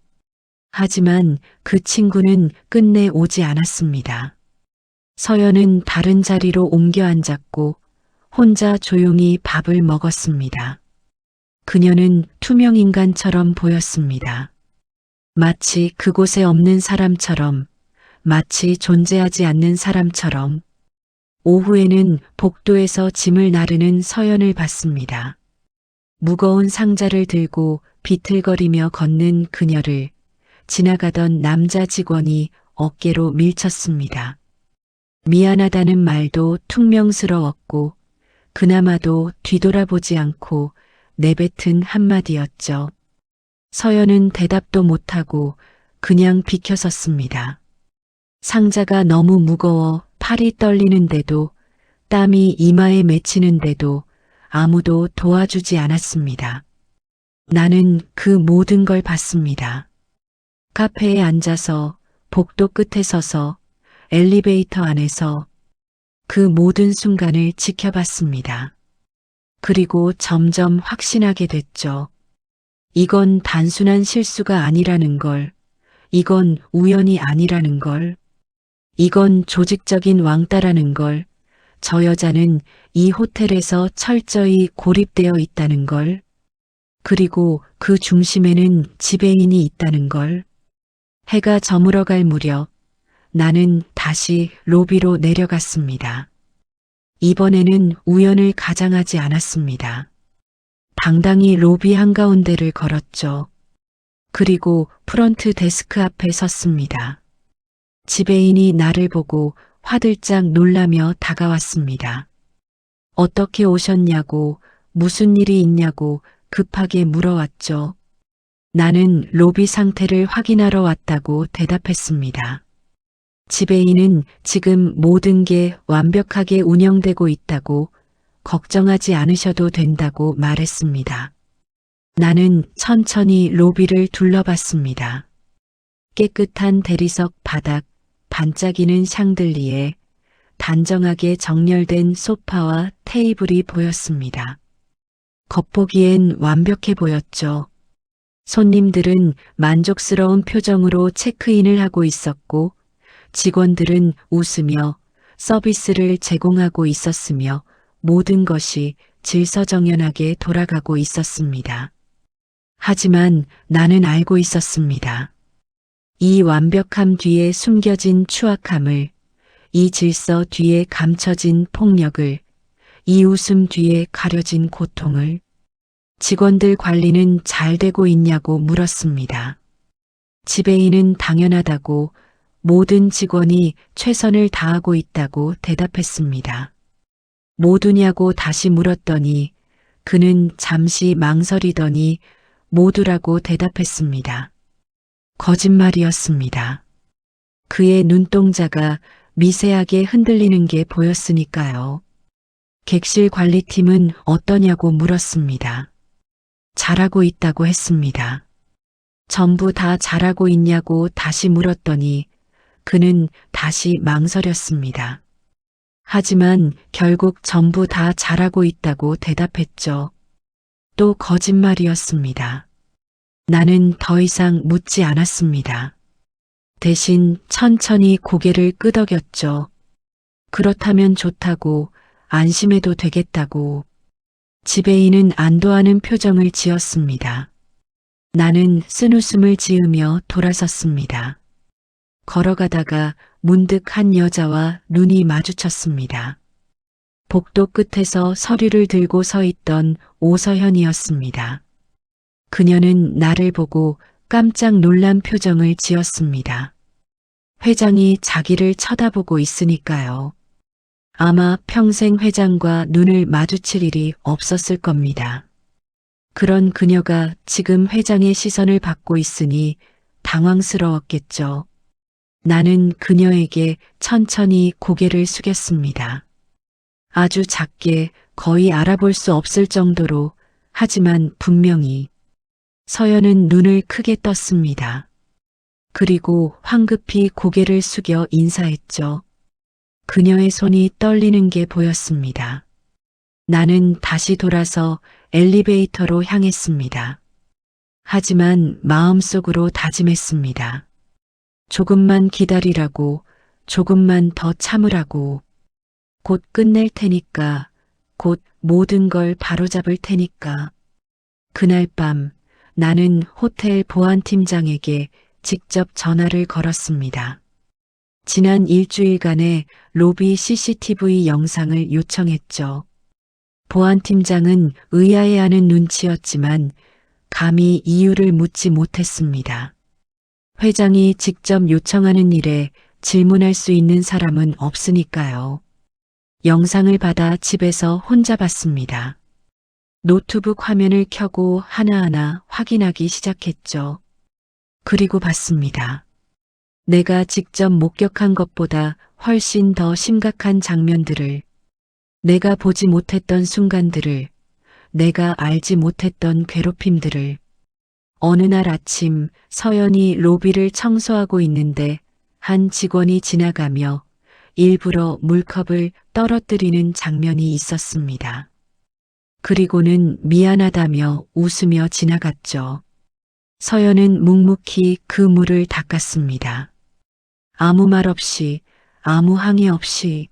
하지만 그 친구는 끝내 오지 않았습니다. 서연은 다른 자리로 옮겨 앉았고 혼자 조용히 밥을 먹었습니다. 그녀는 투명인간처럼 보였습니다. 마치 그곳에 없는 사람처럼, 마치 존재하지 않는 사람처럼. 오후에는 복도에서 짐을 나르는 서연을 봤습니다. 무거운 상자를 들고 비틀거리며 걷는 그녀를 지나가던 남자 직원이 어깨로 밀쳤습니다. 미안하다는 말도 퉁명스러웠고 그나마도 뒤돌아보지 않고 내뱉은 한마디였죠. 서연은 대답도 못하고 그냥 비켜섰습니다. 상자가 너무 무거워 팔이 떨리는데도 땀이 이마에 맺히는데도 아무도 도와주지 않았습니다. 나는 그 모든 걸 봤습니다. 카페에 앉아서, 복도 끝에 서서, 엘리베이터 안에서 그 모든 순간을 지켜봤습니다. 그리고 점점 확신하게 됐죠. 이건 단순한 실수가 아니라는 걸, 이건 우연이 아니라는 걸, 이건 조직적인 왕따라는 걸, 저 여자는 이 호텔에서 철저히 고립되어 있다는 걸, 그리고 그 중심에는 지배인이 있다는 걸. 해가 저물어갈 무렵 나는 다시 로비로 내려갔습니다. 이번에는 우연을 가장하지 않았습니다. 당당히 로비 한가운데를 걸었죠. 그리고 프런트 데스크 앞에 섰습니다. 지배인이 나를 보고 화들짝 놀라며 다가왔습니다. 어떻게 오셨냐고, 무슨 일이 있냐고 급하게 물어왔죠. 나는 로비 상태를 확인하러 왔다고 대답했습니다. 지배인은 지금 모든 게 완벽하게 운영되고 있다고, 걱정하지 않으셔도 된다고 말했습니다. 나는 천천히 로비를 둘러봤습니다. 깨끗한 대리석 바닥, 반짝이는 샹들리에, 단정하게 정렬된 소파와 테이블이 보였습니다. 겉보기엔 완벽해 보였죠. 손님들은 만족스러운 표정으로 체크인을 하고 있었고, 직원들은 웃으며 서비스를 제공하고 있었으며, 모든 것이 질서정연하게 돌아가고 있었습니다. 하지만 나는 알고 있었습니다. 이 완벽함 뒤에 숨겨진 추악함을, 이 질서 뒤에 감춰진 폭력을, 이 웃음 뒤에 가려진 고통을. 직원들 관리는 잘 되고 있냐고 물었습니다. 지배인은 당연하다고, 모든 직원이 최선을 다하고 있다고 대답했습니다. 모두냐고 다시 물었더니 그는 잠시 망설이더니 모두라고 대답했습니다. 거짓말이었습니다. 그의 눈동자가 미세하게 흔들리는 게 보였으니까요. 객실 관리팀은 어떠냐고 물었습니다. 잘하고 있다고 했습니다. 전부 다 잘하고 있냐고 다시 물었더니 그는 다시 망설였습니다. 하지만 결국 전부 다 잘하고 있다고 대답했죠. 또 거짓말이었습니다. 나는 더 이상 묻지 않았습니다. 대신 천천히 고개를 끄덕였죠. 그렇다면 좋다고, 안심해도 되겠다고. 지배인은 안도하는 표정을 지었습니다. 나는 쓴웃음을 지으며 돌아섰습니다. 걸어가다가 문득 한 여자와 눈이 마주쳤습니다. 복도 끝에서 서류를 들고 서 있던 오서현이었습니다. 그녀는 나를 보고 깜짝 놀란 표정을 지었습니다. 회장이 자기를 쳐다보고 있으니까요. 아마 평생 회장과 눈을 마주칠 일이 없었을 겁니다. 그런 그녀가 지금 회장의 시선을 받고 있으니 당황스러웠겠죠. 나는 그녀에게 천천히 고개를 숙였습니다. 아주 작게, 거의 알아볼 수 없을 정도로, 하지만 분명히. 서연은 눈을 크게 떴습니다. 그리고 황급히 고개를 숙여 인사했죠. 그녀의 손이 떨리는 게 보였습니다. 나는 다시 돌아서 엘리베이터로 향했습니다. 하지만 마음속으로 다짐했습니다. 조금만 기다리라고, 조금만 더 참으라고. 곧 끝낼 테니까, 곧 모든 걸 바로잡을 테니까. 그날 밤 나는 호텔 보안팀장에게 직접 전화를 걸었습니다. 지난 일주일간의 로비 CCTV 영상을 요청했죠. 보안팀장은 의아해하는 눈치였지만 감히 이유를 묻지 못했습니다. 회장이 직접 요청하는 일에 질문할 수 있는 사람은 없으니까요. 영상을 받아 집에서 혼자 봤습니다. 노트북 화면을 켜고 하나하나 확인하기 시작했죠. 그리고 봤습니다. 내가 직접 목격한 것보다 훨씬 더 심각한 장면들을, 내가 보지 못했던 순간들을, 내가 알지 못했던 괴롭힘들을. 어느 날 아침 서연이 로비를 청소하고 있는데 한 직원이 지나가며 일부러 물컵을 떨어뜨리는 장면이 있었습니다. 그리고는 미안하다며 웃으며 지나갔죠. 서연은 묵묵히 그 물을 닦았습니다. 아무 말 없이, 아무 항의 없이.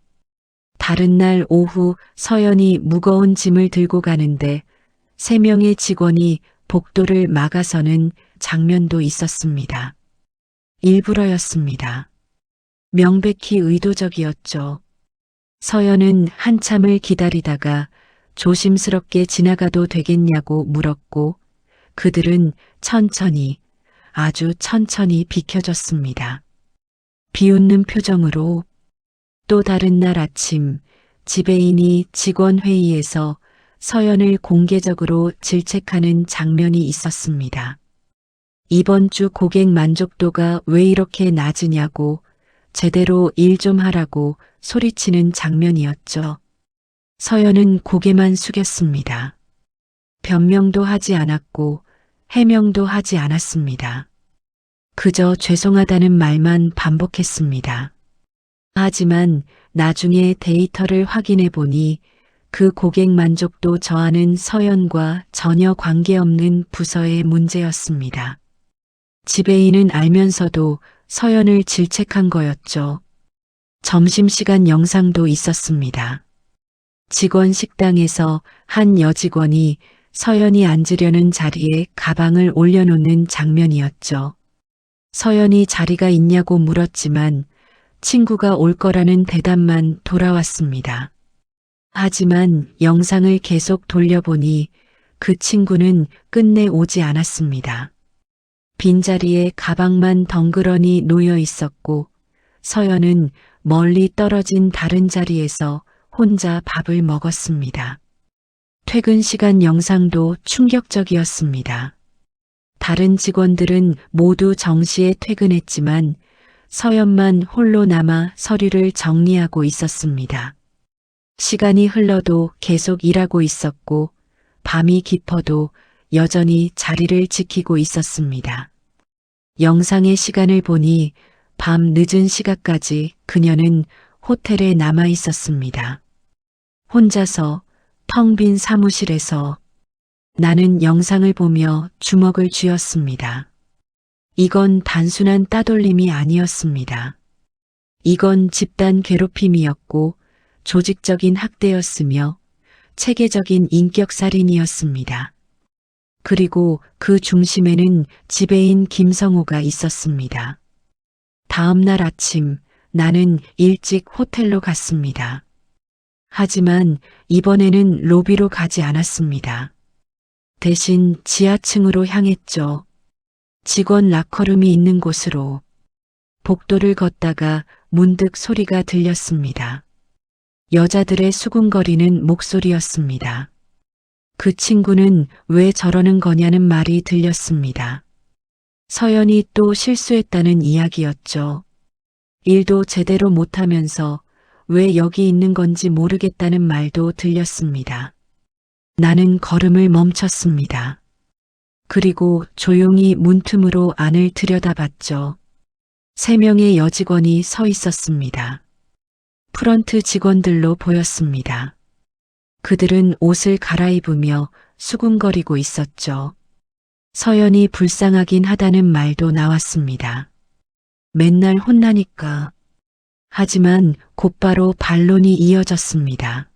다른 날 오후 서연이 무거운 짐을 들고 가는데 3명의 직원이 복도를 막아서는 장면도 있었습니다. 일부러였습니다. 명백히 의도적이었죠. 서연은 한참을 기다리다가 조심스럽게 지나가도 되겠냐고 물었고 그들은 천천히, 아주 천천히 비켜줬습니다. 비웃는 표정으로. 또 다른 날 아침 지배인이 직원 회의에서 서연을 공개적으로 질책하는 장면이 있었습니다. 이번 주 고객 만족도가 왜 이렇게 낮으냐고 제대로 일 좀 하라고 소리치는 장면이었죠. 서연은 고개만 숙였습니다. 변명도 하지 않았고 해명도 하지 않았습니다. 그저 죄송하다는 말만 반복했습니다. 하지만 나중에 데이터를 확인해 보니 그 고객 만족도 저하는 서연과 전혀 관계없는 부서의 문제였습니다. 지배인은 알면서도 서연을 질책한 거였죠. 점심시간 영상도 있었습니다. 직원 식당에서 한 여직원이 서연이 앉으려는 자리에 가방을 올려놓는 장면이었죠. 서연이 자리가 있냐고 물었지만 친구가 올 거라는 대답만 돌아왔습니다. 하지만 영상을 계속 돌려보니 그 친구는 끝내 오지 않았습니다. 빈자리에 가방만 덩그러니 놓여 있었고 서연은 멀리 떨어진 다른 자리에서 혼자 밥을 먹었습니다. 퇴근 시간 영상도 충격적이었습니다. 다른 직원들은 모두 정시에 퇴근했지만 서연만 홀로 남아 서류를 정리하고 있었습니다. 시간이 흘러도 계속 일하고 있었고 밤이 깊어도 여전히 자리를 지키고 있었습니다. 영상의 시간을 보니 밤 늦은 시각까지 그녀는 호텔에 남아 있었습니다. 혼자서 텅 빈 사무실에서 나는 영상을 보며 주먹을 쥐었습니다. 이건 단순한 따돌림이 아니었습니다. 이건 집단 괴롭힘이었고 조직적인 학대였으며 체계적인 인격살인이었습니다. 그리고 그 중심에는 지배인 김성호가 있었습니다. 다음 날 아침 나는 일찍 호텔로 갔습니다. 하지만 이번에는 로비로 가지 않았습니다. 대신 지하층으로 향했죠. 직원 라커룸이 있는 곳으로. 복도를 걷다가 문득 소리가 들렸습니다. 여자들의 수군거리는 목소리였습니다. 그 친구는 왜 저러는 거냐는 말이 들렸습니다. 서연이 또 실수했다는 이야기였죠. 일도 제대로 못하면서 왜 여기 있는 건지 모르겠다는 말도 들렸습니다. 나는 걸음을 멈췄습니다. 그리고 조용히 문틈으로 안을 들여다봤죠. 3명의 여직원이 서 있었습니다. 프런트 직원들로 보였습니다. 그들은 옷을 갈아입으며 수군거리고 있었죠. 서연이 불쌍하긴 하다는 말도 나왔습니다. 맨날 혼나니까. 하지만 곧바로 반론이 이어졌습니다.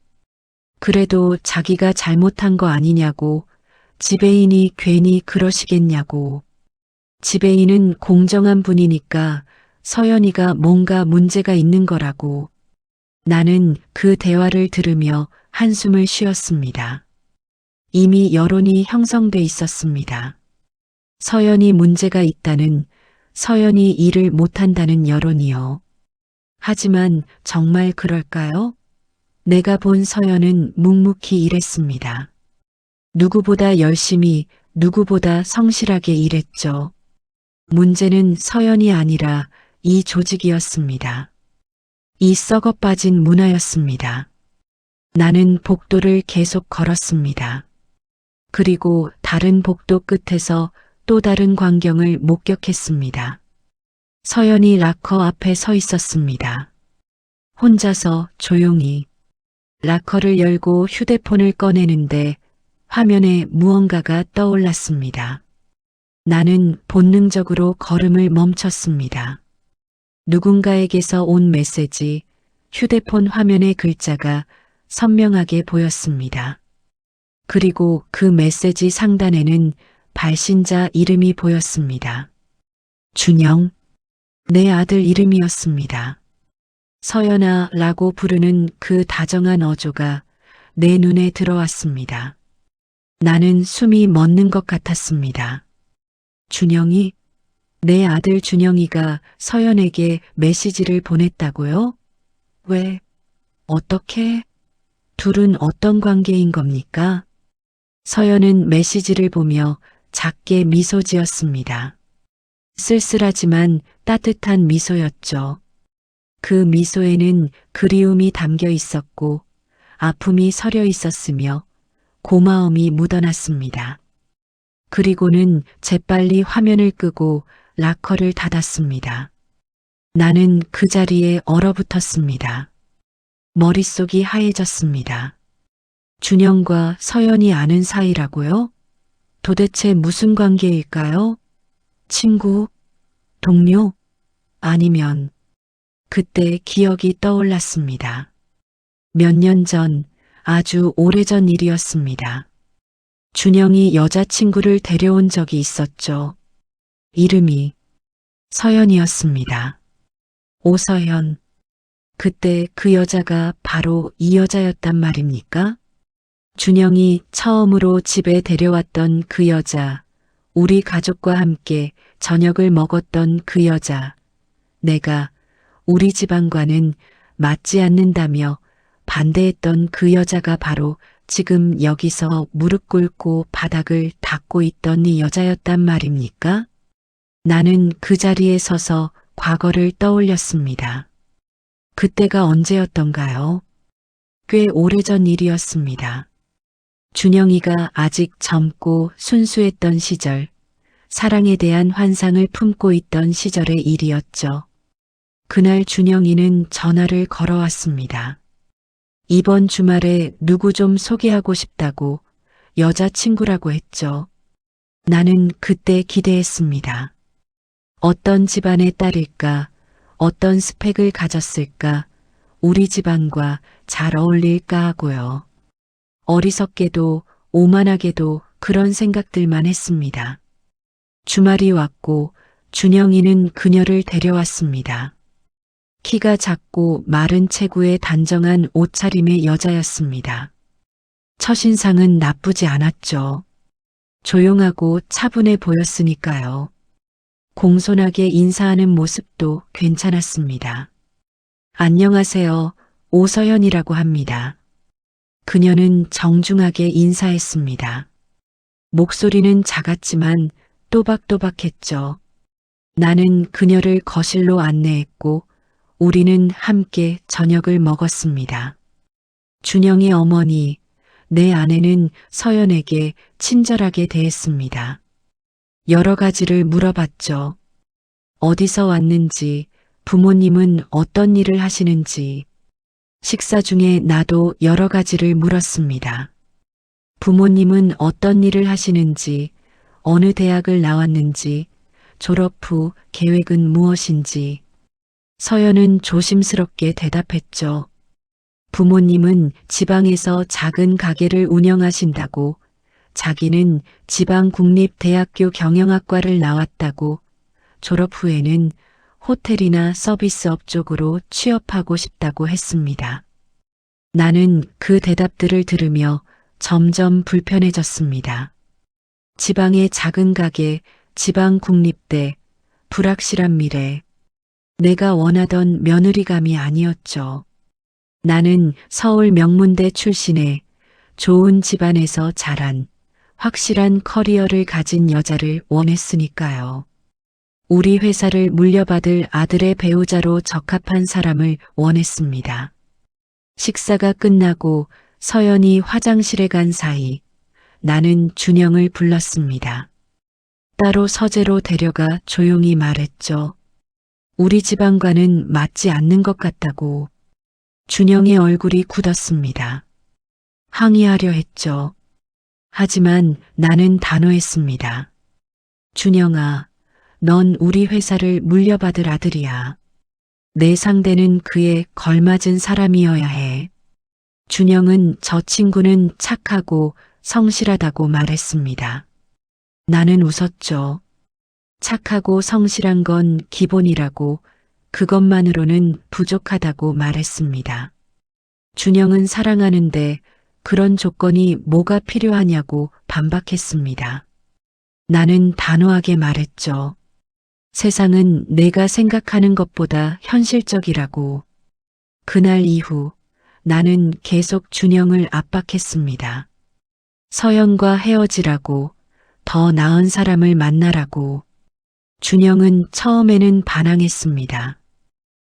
그래도 자기가 잘못한 거 아니냐고, 지배인이 괜히 그러시겠냐고. 지배인은 공정한 분이니까 서연이가 뭔가 문제가 있는 거라고. 나는 그 대화를 들으며 한숨을 쉬었습니다. 이미 여론이 형성돼 있었습니다. 서연이 문제가 있다는, 서연이 일을 못한다는 여론이요. 하지만 정말 그럴까요? 내가 본 서연은 묵묵히 일했습니다. 누구보다 열심히, 누구보다 성실하게 일했죠. 문제는 서연이 아니라 이 조직이었습니다. 이 썩어 빠진 문화였습니다. 나는 복도를 계속 걸었습니다. 그리고 다른 복도 끝에서 또 다른 광경을 목격했습니다. 서연이 락커 앞에 서 있었습니다. 혼자서 조용히 락커를 열고 휴대폰을 꺼내는데 화면에 무언가가 떠올랐습니다. 나는 본능적으로 걸음을 멈췄습니다. 누군가에게서 온 메시지, 휴대폰 화면의 글자가 선명하게 보였습니다. 그리고 그 메시지 상단에는 발신자 이름이 보였습니다. 준영, 내 아들 이름이었습니다. 서연아 라고 부르는 그 다정한 어조가 내 눈에 들어왔습니다. 나는 숨이 멎는 것 같았습니다. 준영이? 내 아들 준영이가 서연에게 메시지를 보냈다고요? 왜? 어떻게? 둘은 어떤 관계인 겁니까? 서연은 메시지를 보며 작게 미소 지었습니다. 쓸쓸하지만 따뜻한 미소였죠. 그 미소에는 그리움이 담겨 있었고 아픔이 서려 있었으며 고마움이 묻어났습니다. 그리고는 재빨리 화면을 끄고 락커를 닫았습니다. 나는 그 자리에 얼어붙었습니다. 머릿속이 하얘졌습니다. 준영과 서연이 아는 사이라고요? 도대체 무슨 관계일까요? 친구? 동료? 아니면 그때 기억이 떠올랐습니다. 몇 년 전, 아주 오래전 일이었습니다. 준영이 여자친구를 데려온 적이 있었죠. 이름이 서연이었습니다. 오서연. 그때 그 여자가 바로 이 여자였단 말입니까? 준영이 처음으로 집에 데려왔던 그 여자, 우리 가족과 함께 저녁을 먹었던 그 여자, 내가 우리 집안과는 맞지 않는다며 반대했던 그 여자가 바로 지금 여기서 무릎 꿇고 바닥을 닦고 있던 이 여자였단 말입니까? 나는 그 자리에 서서 과거를 떠올렸습니다. 그때가 언제였던가요? 꽤 오래전 일이었습니다. 준영이가 아직 젊고 순수했던 시절, 사랑에 대한 환상을 품고 있던 시절의 일이었죠. 그날 준영이는 전화를 걸어왔습니다. 이번 주말에 누구 좀 소개하고 싶다고 여자친구라고 했죠. 나는 그때 기대했습니다. 어떤 집안의 딸일까, 어떤 스펙을 가졌을까, 우리 집안과 잘 어울릴까 하고요. 어리석게도 오만하게도 그런 생각들만 했습니다. 주말이 왔고 준영이는 그녀를 데려왔습니다. 키가 작고 마른 체구의 단정한 옷차림의 여자였습니다. 첫인상은 나쁘지 않았죠. 조용하고 차분해 보였으니까요. 공손하게 인사하는 모습도 괜찮았습니다. 안녕하세요. 오서연이라고 합니다. 그녀는 정중하게 인사했습니다. 목소리는 작았지만 또박또박했죠. 나는 그녀를 거실로 안내했고 우리는 함께 저녁을 먹었습니다. 준영의 어머니, 내 아내는 서연에게 친절하게 대했습니다. 여러 가지를 물어봤죠. 어디서 왔는지, 부모님은 어떤 일을 하시는지, 식사 중에 나도 여러 가지를 물었습니다. 부모님은 어떤 일을 하시는지, 어느 대학을 나왔는지, 졸업 후 계획은 무엇인지. 서연은 조심스럽게 대답했죠. 부모님은 지방에서 작은 가게를 운영하신다고, 자기는 지방국립대학교 경영학과를 나왔다고, 졸업 후에는 호텔이나 서비스업 쪽으로 취업하고 싶다고 했습니다. 나는 그 대답들을 들으며 점점 불편해졌습니다. 지방의 작은 가게, 지방국립대, 불확실한 미래. 내가 원하던 며느리감이 아니었죠. 나는 서울 명문대 출신의 좋은 집안에서 자란 확실한 커리어를 가진 여자를 원했으니까요. 우리 회사를 물려받을 아들의 배우자로 적합한 사람을 원했습니다. 식사가 끝나고 서연이 화장실에 간 사이 나는 준영을 불렀습니다. 따로 서재로 데려가 조용히 말했죠. 우리 집안과는 맞지 않는 것 같다고. 준영의 얼굴이 굳었습니다. 항의하려 했죠. 하지만 나는 단호했습니다. 준영아, 넌 우리 회사를 물려받을 아들이야. 내 상대는 그에 걸맞은 사람이어야 해. 준영은 저 친구는 착하고 성실하다고 말했습니다. 나는 웃었죠. 착하고 성실한 건 기본이라고, 그것만으로는 부족하다고 말했습니다. 준영은 사랑하는데 그런 조건이 뭐가 필요하냐고 반박했습니다. 나는 단호하게 말했죠. 세상은 내가 생각하는 것보다 현실적이라고. 그날 이후 나는 계속 준영을 압박했습니다. 서연과 헤어지라고, 더 나은 사람을 만나라고. 준영은 처음에는 반항했습니다.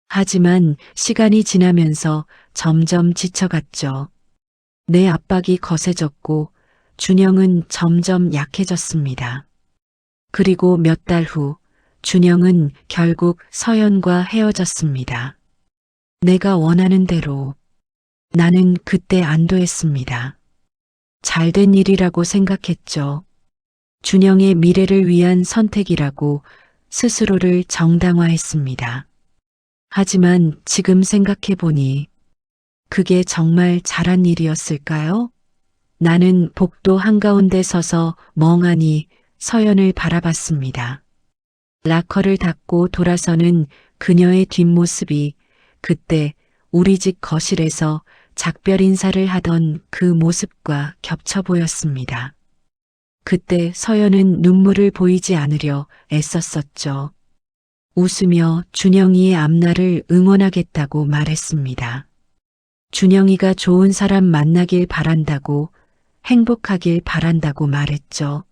하지만 시간이 지나면서 점점 지쳐갔죠. 내 압박이 거세졌고 준영은 점점 약해졌습니다. 그리고 몇 달 후 준영은 결국 서연과 헤어졌습니다. 내가 원하는 대로. 나는 그때 안도했습니다. 잘된 일이라고 생각했죠. 준영의 미래를 위한 선택이라고 스스로를 정당화했습니다. 하지만 지금 생각해보니 그게 정말 잘한 일이었을까요? 나는 복도 한가운데 서서 멍하니 서연을 바라봤습니다. 라커를 닫고 돌아서는 그녀의 뒷모습이 그때 우리 집 거실에서 작별 인사를 하던 그 모습과 겹쳐 보였습니다. 그때 서연은 눈물을 보이지 않으려 애썼었죠. 웃으며 준영이의 앞날을 응원하겠다고 말했습니다. 준영이가 좋은 사람 만나길 바란다고, 행복하길 바란다고 말했죠.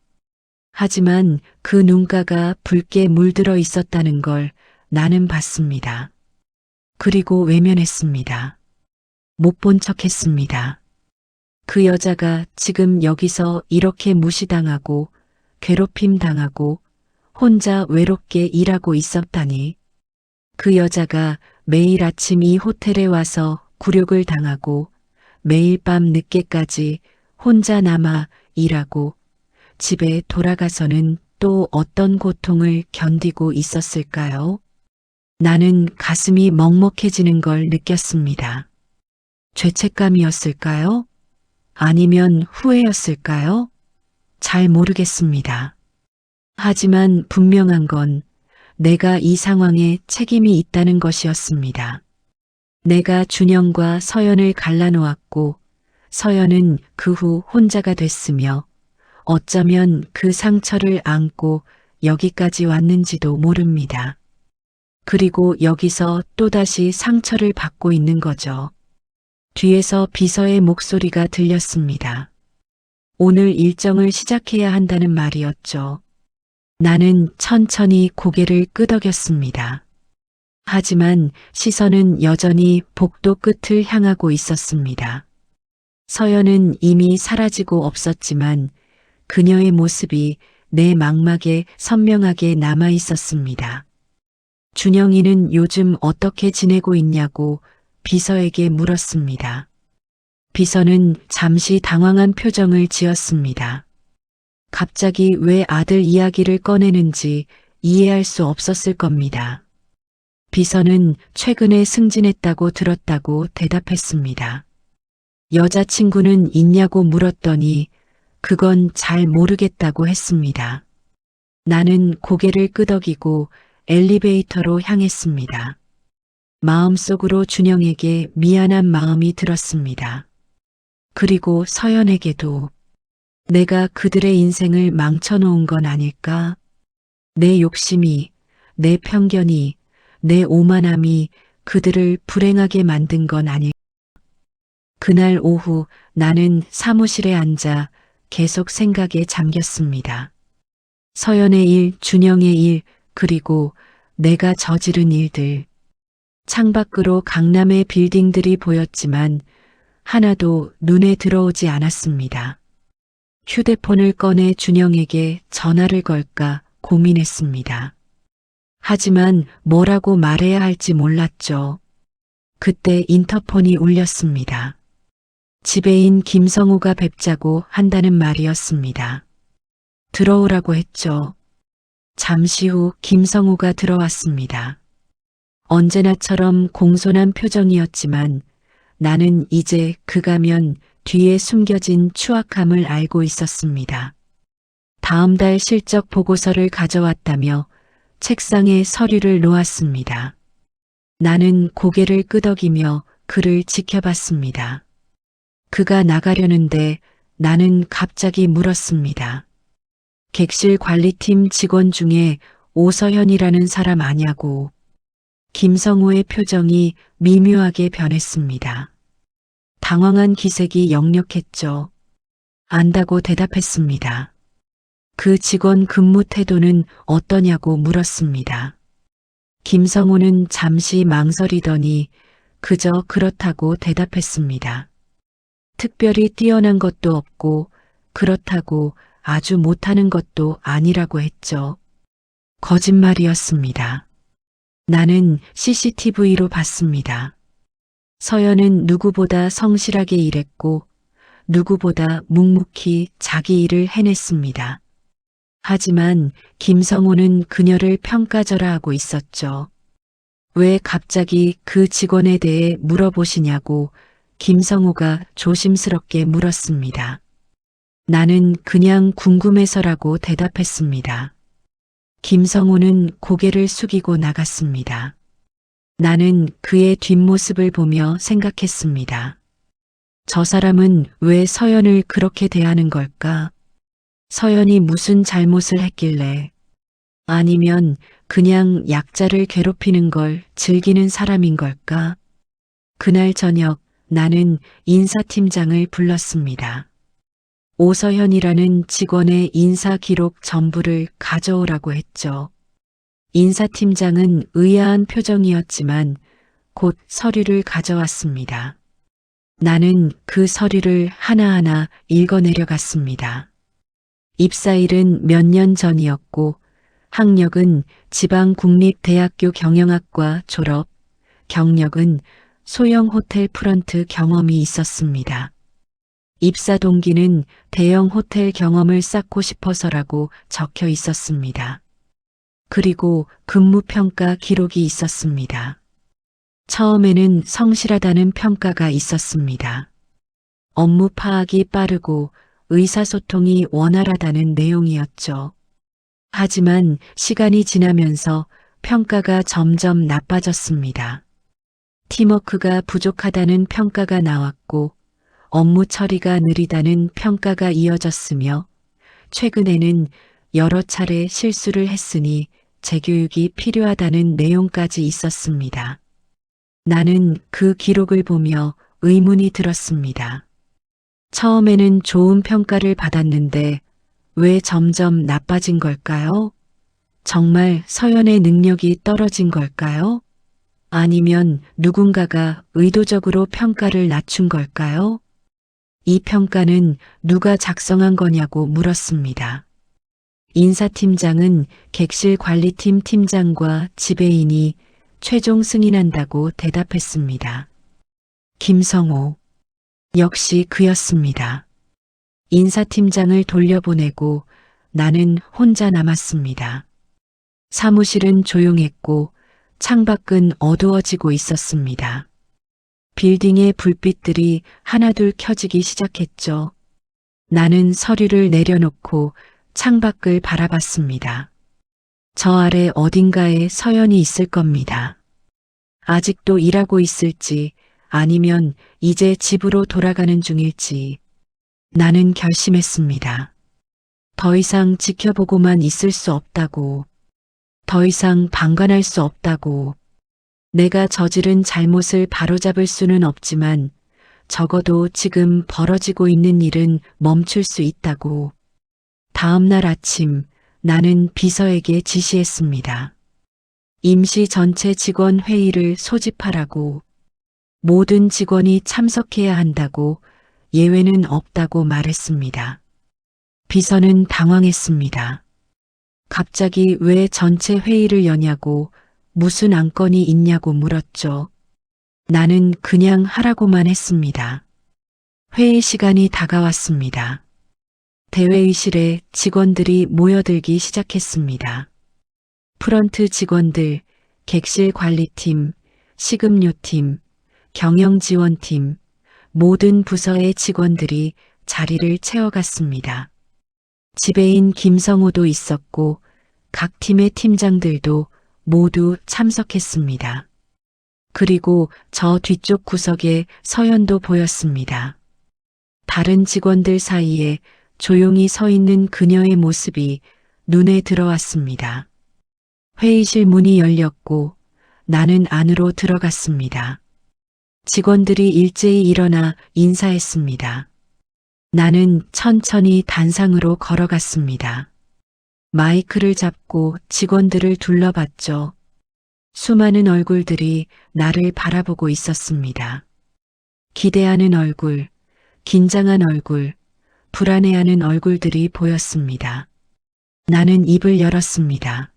하지만 그 눈가가 붉게 물들어 있었다는 걸 나는 봤습니다. 그리고 외면했습니다. 못 본 척했습니다. 그 여자가 지금 여기서 이렇게 무시당하고 괴롭힘 당하고 혼자 외롭게 일하고 있었다니. 그 여자가 매일 아침 이 호텔에 와서 굴욕을 당하고 매일 밤 늦게까지 혼자 남아 일하고 집에 돌아가서는 또 어떤 고통을 견디고 있었을까요? 나는 가슴이 먹먹해지는 걸 느꼈습니다. 죄책감이었을까요? 아니면 후회였을까요? 잘 모르겠습니다. 하지만 분명한 건 내가 이 상황에 책임이 있다는 것이었습니다. 내가 준영과 서연을 갈라놓았고 서연은 그 후 혼자가 됐으며 어쩌면 그 상처를 안고 여기까지 왔는지도 모릅니다. 그리고 여기서 또다시 상처를 받고 있는 거죠. 뒤에서 비서의 목소리가 들렸습니다. 오늘 일정을 시작해야 한다는 말이었죠. 나는 천천히 고개를 끄덕였습니다. 하지만 시선은 여전히 복도 끝을 향하고 있었습니다. 서연은 이미 사라지고 없었지만 그녀의 모습이 내 망막에 선명하게 남아 있었습니다. 준영이는 요즘 어떻게 지내고 있냐고 비서에게 물었습니다. 비서는 잠시 당황한 표정을 지었습니다. 갑자기 왜 아들 이야기를 꺼내는지 이해할 수 없었을 겁니다. 비서는 최근에 승진했다고 들었다고 대답했습니다. 여자친구는 있냐고 물었더니 그건 잘 모르겠다고 했습니다. 나는 고개를 끄덕이고 엘리베이터로 향했습니다. 마음속으로 준영에게 미안한 마음이 들었습니다. 그리고 서연에게도 내가 그들의 인생을 망쳐놓은 건 아닐까? 내 욕심이, 내 편견이, 내 오만함이 그들을 불행하게 만든 건 아닐까? 그날 오후 나는 사무실에 앉아 계속 생각에 잠겼습니다. 서연의 일, 준영의 일, 그리고 내가 저지른 일들. 창밖으로 강남의 빌딩들이 보였지만 하나도 눈에 들어오지 않았습니다. 휴대폰을 꺼내 준영에게 전화를 걸까 고민했습니다. 하지만 뭐라고 말해야 할지 몰랐죠. 그때 인터폰이 울렸습니다. 지배인 김성우가 뵙자고 한다는 말이었습니다. 들어오라고 했죠. 잠시 후 김성우가 들어왔습니다. 언제나처럼 공손한 표정이었지만 나는 이제 그 가면 뒤에 숨겨진 추악함을 알고 있었습니다. 다음 달 실적 보고서를 가져왔다며 책상에 서류를 놓았습니다. 나는 고개를 끄덕이며 그를 지켜봤습니다. 그가 나가려는데 나는 갑자기 물었습니다. 객실 관리팀 직원 중에 오서현이라는 사람 아냐고. 김성우의 표정이 미묘하게 변했습니다. 당황한 기색이 역력했죠. 안다고 대답했습니다. 그 직원 근무 태도는 어떠냐고 물었습니다. 김성우는 잠시 망설이더니 그저 그렇다고 대답했습니다. 특별히 뛰어난 것도 없고 그렇다고 아주 못하는 것도 아니라고 했죠. 거짓말이었습니다. 나는 CCTV로 봤습니다. 서연은 누구보다 성실하게 일했고 누구보다 묵묵히 자기 일을 해냈습니다. 하지만 김성우는 그녀를 평가절하하고 있었죠. 왜 갑자기 그 직원에 대해 물어보시냐고 김성우가 조심스럽게 물었습니다. 나는 그냥 궁금해서라고 대답했습니다. 김성우는 고개를 숙이고 나갔습니다. 나는 그의 뒷모습을 보며 생각했습니다. 저 사람은 왜 서연을 그렇게 대하는 걸까? 서연이 무슨 잘못을 했길래? 아니면 그냥 약자를 괴롭히는 걸 즐기는 사람인 걸까? 그날 저녁 나는 인사팀장을 불렀습니다. 오서현이라는 직원의 인사 기록 전부를 가져오라고 했죠. 인사팀장은 의아한 표정이었지만 곧 서류를 가져왔습니다. 나는 그 서류를 하나하나 읽어내려갔습니다. 입사일은 몇 년 전이었고 학력은 지방국립대학교 경영학과 졸업, 경력은 소형 호텔 프런트 경험이 있었습니다. 입사 동기는 대형 호텔 경험을 쌓고 싶어서라고 적혀 있었습니다. 그리고 근무평가 기록이 있었습니다. 처음에는 성실하다는 평가가 있었습니다. 업무 파악이 빠르고 의사소통이 원활하다는 내용이었죠. 하지만 시간이 지나면서 평가가 점점 나빠졌습니다. 팀워크가 부족하다는 평가가 나왔고 업무 처리가 느리다는 평가가 이어졌으며 최근에는 여러 차례 실수를 했으니 재교육이 필요하다는 내용까지 있었습니다. 나는 그 기록을 보며 의문이 들었습니다. 처음에는 좋은 평가를 받았는데 왜 점점 나빠진 걸까요? 정말 서연의 능력이 떨어진 걸까요? 아니면 누군가가 의도적으로 평가를 낮춘 걸까요? 이 평가는 누가 작성한 거냐고 물었습니다. 인사팀장은 객실 관리팀 팀장과 지배인이 최종 승인한다고 대답했습니다. 김성우. 역시 그였습니다. 인사팀장을 돌려보내고 나는 혼자 남았습니다. 사무실은 조용했고 창밖은 어두워지고 있었습니다. 빌딩의 불빛들이 하나둘 켜지기 시작했죠. 나는 서류를 내려놓고 창밖을 바라봤습니다. 저 아래 어딘가에 서연이 있을 겁니다. 아직도 일하고 있을지 아니면 이제 집으로 돌아가는 중일지 나는 결심했습니다. 더 이상 지켜보고만 있을 수 없다고. 더 이상 방관할 수 없다고. 내가 저지른 잘못을 바로잡을 수는 없지만 적어도 지금 벌어지고 있는 일은 멈출 수 있다고. 다음 날 아침 나는 비서에게 지시했습니다. 임시 전체 직원 회의를 소집하라고. 모든 직원이 참석해야 한다고, 예외는 없다고 말했습니다. 비서는 당황했습니다. 갑자기 왜 전체 회의를 여냐고, 무슨 안건이 있냐고 물었죠. 나는 그냥 하라고만 했습니다. 회의 시간이 다가왔습니다. 대회의실에 직원들이 모여들기 시작했습니다. 프런트 직원들, 객실 관리팀, 식음료팀, 경영지원팀, 모든 부서의 직원들이 자리를 채워갔습니다. 지배인 김성호도 있었고 각 팀의 팀장들도 모두 참석했습니다. 그리고 저 뒤쪽 구석에 서연도 보였습니다. 다른 직원들 사이에 조용히 서 있는 그녀의 모습이 눈에 들어왔습니다. 회의실 문이 열렸고 나는 안으로 들어갔습니다. 직원들이 일제히 일어나 인사했습니다. 나는 천천히 단상으로 걸어갔습니다. 마이크를 잡고 직원들을 둘러봤죠. 수많은 얼굴들이 나를 바라보고 있었습니다. 기대하는 얼굴, 긴장한 얼굴, 불안해하는 얼굴들이 보였습니다. 나는 입을 열었습니다.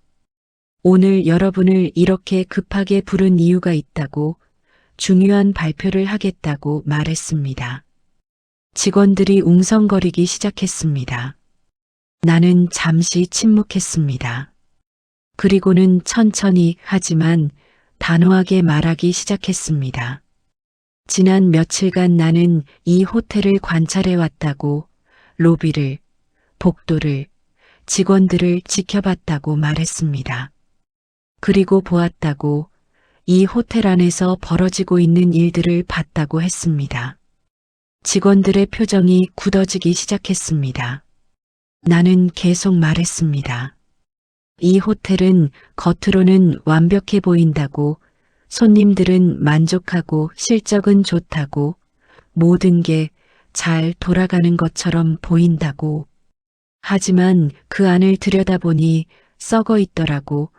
오늘 여러분을 이렇게 급하게 부른 이유가 있다고, 중요한 발표를 하겠다고 말했습니다. 직원들이 웅성거리기 시작했습니다. 나는 잠시 침묵했습니다. 그리고는 천천히 하지만 단호하게 말하기 시작했습니다. 지난 며칠간 나는 이 호텔을 관찰해 왔다고, 로비를, 복도를, 직원들을 지켜봤다고 말했습니다. 그리고 보았다고, 이 호텔 안에서 벌어지고 있는 일들을 봤다고 했습니다. 직원들의 표정이 굳어지기 시작했습니다. 나는 계속 말했습니다. 이 호텔은 겉으로는 완벽해 보인다고, 손님들은 만족하고 실적은 좋다고, 모든 게 잘 돌아가는 것처럼 보인다고. 하지만 그 안을 들여다보니 썩어 있더라고,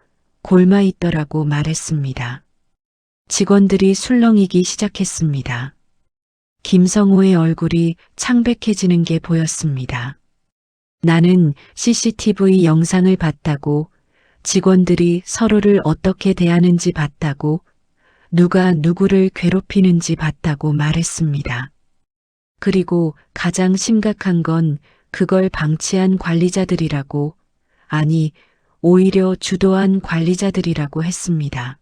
골마 있더라고 말했습니다. 직원들이 술렁이기 시작했습니다. 김성호의 얼굴이 창백해지는 게 보였습니다. 나는 CCTV 영상을 봤다고, 직원들이 서로를 어떻게 대하는지 봤다고, 누가 누구를 괴롭히는지 봤다고 말했습니다. 그리고 가장 심각한 건 그걸 방치한 관리자들이라고, 아니, 오히려 주도한 관리자들이라고 했습니다.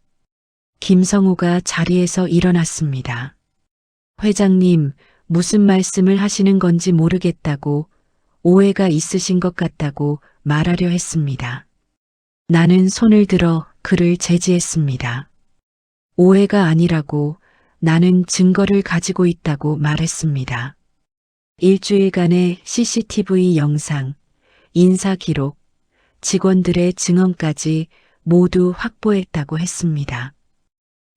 김성호가 자리에서 일어났습니다. 회장님, 무슨 말씀을 하시는 건지 모르겠다고, 오해가 있으신 것 같다고 말하려 했습니다. 나는 손을 들어 그를 제지했습니다. 오해가 아니라고, 나는 증거를 가지고 있다고 말했습니다. 일주일간의 CCTV 영상, 인사 기록, 직원들의 증언까지 모두 확보했다고 했습니다.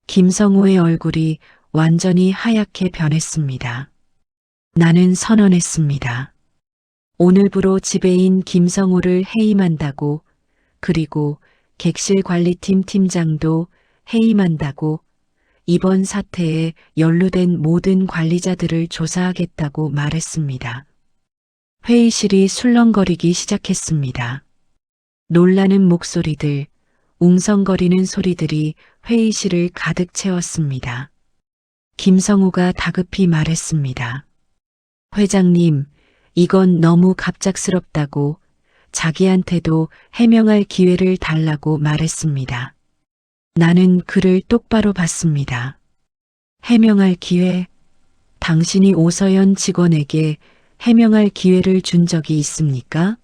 김성호의 얼굴이 완전히 하얗게 변했습니다. 나는 선언했습니다. 오늘부로 지배인 김성호를 해임한다고, 그리고 객실 관리팀 팀장도 해임한다고, 이번 사태에 연루된 모든 관리자들을 조사하겠다고 말했습니다. 회의실이 술렁거리기 시작했습니다. 놀라는 목소리들, 웅성거리는 소리들이 회의실을 가득 채웠습니다. 김성호가 다급히 말했습니다. 회장님, 이건 너무 갑작스럽다고, 자기한테도 해명할 기회를 달라고 말했습니다. 나는 그를 똑바로 봤습니다. 해명할 기회? 당신이 오서연 직원에게 해명할 기회를 준 적이 있습니까?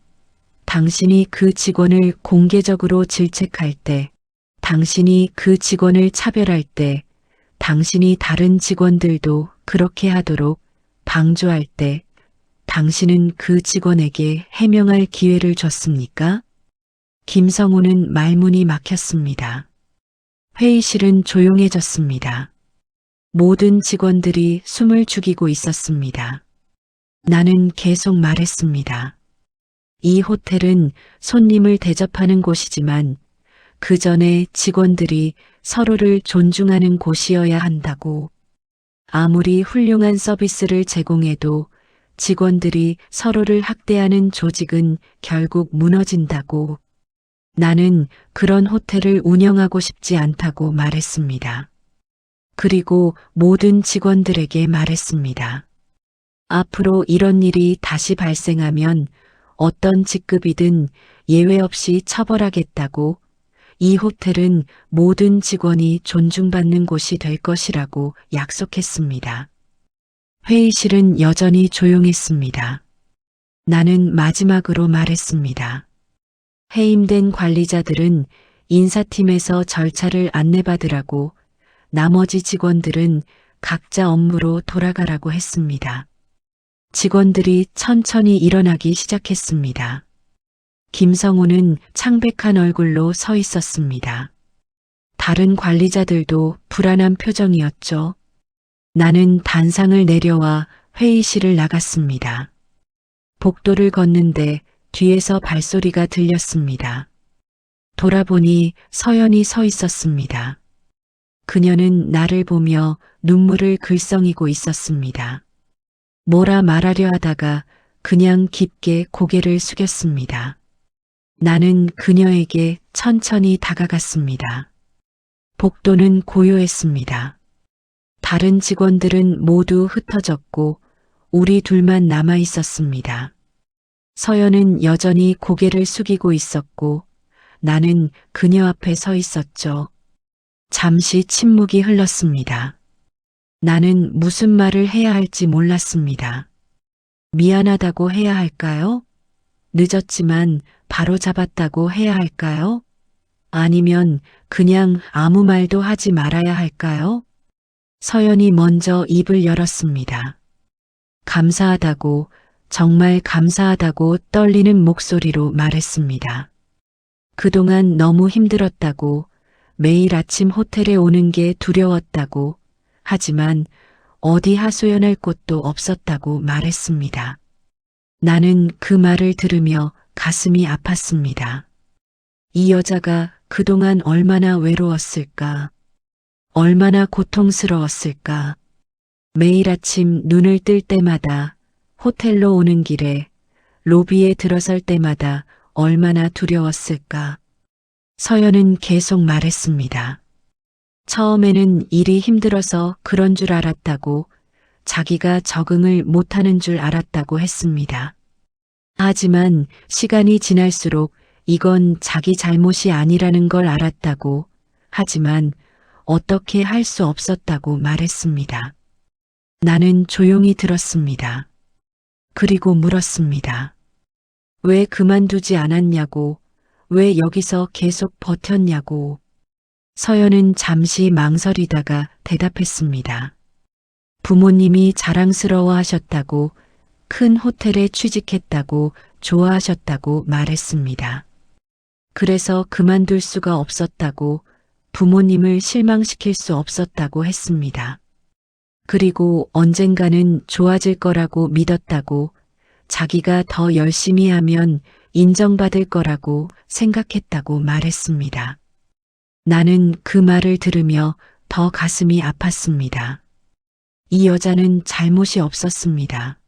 당신이 그 직원을 공개적으로 질책할 때, 당신이 그 직원을 차별할 때, 당신이 다른 직원들도 그렇게 하도록 방조할 때, 당신은 그 직원에게 해명할 기회를 줬습니까? 김성호는 말문이 막혔습니다. 회의실은 조용해졌습니다. 모든 직원들이 숨을 죽이고 있었습니다. 나는 계속 말했습니다. 이 호텔은 손님을 대접하는 곳이지만 그 전에 직원들이 서로를 존중하는 곳이어야 한다고. 아무리 훌륭한 서비스를 제공해도 직원들이 서로를 학대하는 조직은 결국 무너진다고. 나는 그런 호텔을 운영하고 싶지 않다고 말했습니다. 그리고 모든 직원들에게 말했습니다. 앞으로 이런 일이 다시 발생하면 어떤 직급이든 예외 없이 처벌하겠다고. 이 호텔은 모든 직원이 존중받는 곳이 될 것이라고 약속했습니다. 회의실은 여전히 조용했습니다. 나는 마지막으로 말했습니다. 해임된 관리자들은 인사팀에서 절차를 안내받으라고, 나머지 직원들은 각자 업무로 돌아가라고 했습니다. 직원들이 천천히 일어나기 시작했습니다. 김성우는 창백한 얼굴로 서 있었습니다. 다른 관리자들도 불안한 표정이었죠. 나는 단상을 내려와 회의실을 나갔습니다. 복도를 걷는데 뒤에서 발소리가 들렸습니다. 돌아보니 서연이 서 있었습니다. 그녀는 나를 보며 눈물을 글썽이고 있었습니다. 뭐라 말하려 하다가 그냥 깊게 고개를 숙였습니다. 나는 그녀에게 천천히 다가갔습니다. 복도는 고요했습니다. 다른 직원들은 모두 흩어졌고 우리 둘만 남아 있었습니다. 서연은 여전히 고개를 숙이고 있었고 나는 그녀 앞에 서 있었죠. 잠시 침묵이 흘렀습니다. 나는 무슨 말을 해야 할지 몰랐습니다. 미안하다고 해야 할까요? 늦었지만 바로 잡았다고 해야 할까요? 아니면 그냥 아무 말도 하지 말아야 할까요? 서연이 먼저 입을 열었습니다. 감사하다고, 정말 감사하다고 떨리는 목소리로 말했습니다. 그동안 너무 힘들었다고, 매일 아침 호텔에 오는 게 두려웠다고, 하지만 어디 하소연할 곳도 없었다고 말했습니다. 나는 그 말을 들으며 가슴이 아팠습니다. 이 여자가 그동안 얼마나 외로웠을까, 얼마나 고통스러웠을까. 매일 아침 눈을 뜰 때마다, 호텔로 오는 길에, 로비에 들어설 때마다 얼마나 두려웠을까. 서연은 계속 말했습니다. 처음에는 일이 힘들어서 그런 줄 알았다고, 자기가 적응을 못하는 줄 알았다고 했습니다. 하지만 시간이 지날수록 이건 자기 잘못이 아니라는 걸 알았다고, 하지만 어떻게 할 수 없었다고 말했습니다. 나는 조용히 들었습니다. 그리고 물었습니다. 왜 그만두지 않았냐고, 왜 여기서 계속 버텼냐고. 서연은 잠시 망설이다가 대답했습니다. 부모님이 자랑스러워 하셨다고, 큰 호텔에 취직했다고, 좋아하셨다고 말했습니다. 그래서 그만둘 수가 없었다고, 부모님을 실망시킬 수 없었다고 했습니다. 그리고 언젠가는 좋아질 거라고 믿었다고, 자기가 더 열심히 하면 인정받을 거라고 생각했다고 말했습니다. 나는 그 말을 들으며 더 가슴이 아팠습니다. 이 여자는 잘못이 없었습니다.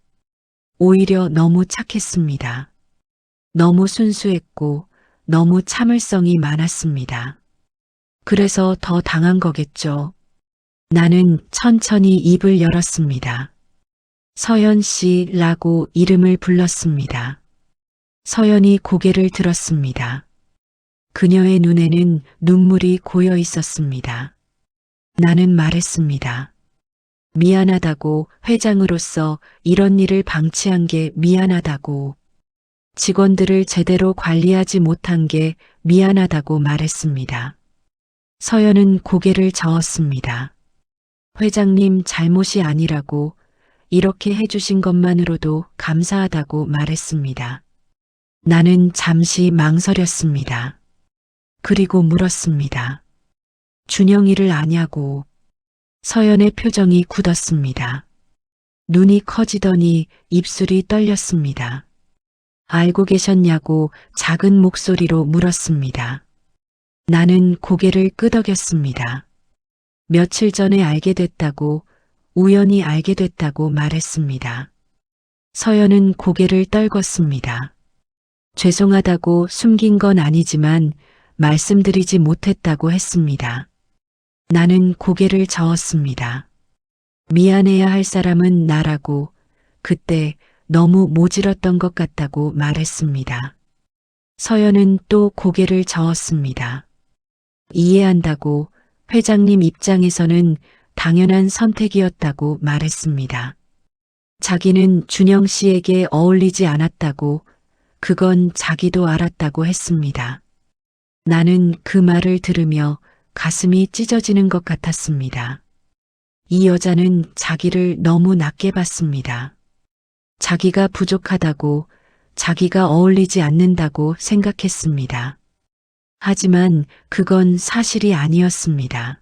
오히려 너무 착했습니다. 너무 순수했고 너무 참을성이 많았습니다. 그래서 더 당한 거겠죠. 나는 천천히 입을 열었습니다. 서연 씨라고 이름을 불렀습니다. 서연이 고개를 들었습니다. 그녀의 눈에는 눈물이 고여 있었습니다. 나는 말했습니다. 미안하다고, 회장으로서 이런 일을 방치한 게 미안하다고, 직원들을 제대로 관리하지 못한 게 미안하다고 말했습니다. 서연은 고개를 저었습니다. 회장님 잘못이 아니라고, 이렇게 해주신 것만으로도 감사하다고 말했습니다. 나는 잠시 망설였습니다. 그리고 물었습니다. 준영이를 아냐고. 서연의 표정이 굳었습니다. 눈이 커지더니 입술이 떨렸습니다. 알고 계셨냐고 작은 목소리로 물었습니다. 나는 고개를 끄덕였습니다. 며칠 전에 알게 됐다고, 우연히 알게 됐다고 말했습니다. 서연은 고개를 떨궜습니다. 죄송하다고 숨긴 건 아니지만 말씀드리지 못했다고 했습니다. 나는 고개를 저었습니다. 미안해야 할 사람은 나라고 그때 너무 모질었던 것 같다고 말했습니다. 서연은 또 고개를 저었습니다. 이해한다고 회장님 입장에서는 당연한 선택이었다고 말했습니다. 자기는 준영 씨에게 어울리지 않았다고, 그건 자기도 알았다고 했습니다. 나는 그 말을 들으며 가슴이 찢어지는 것 같았습니다. 이 여자는 자기를 너무 낮게 봤습니다. 자기가 부족하다고, 자기가 어울리지 않는다고 생각했습니다. 하지만 그건 사실이 아니었습니다.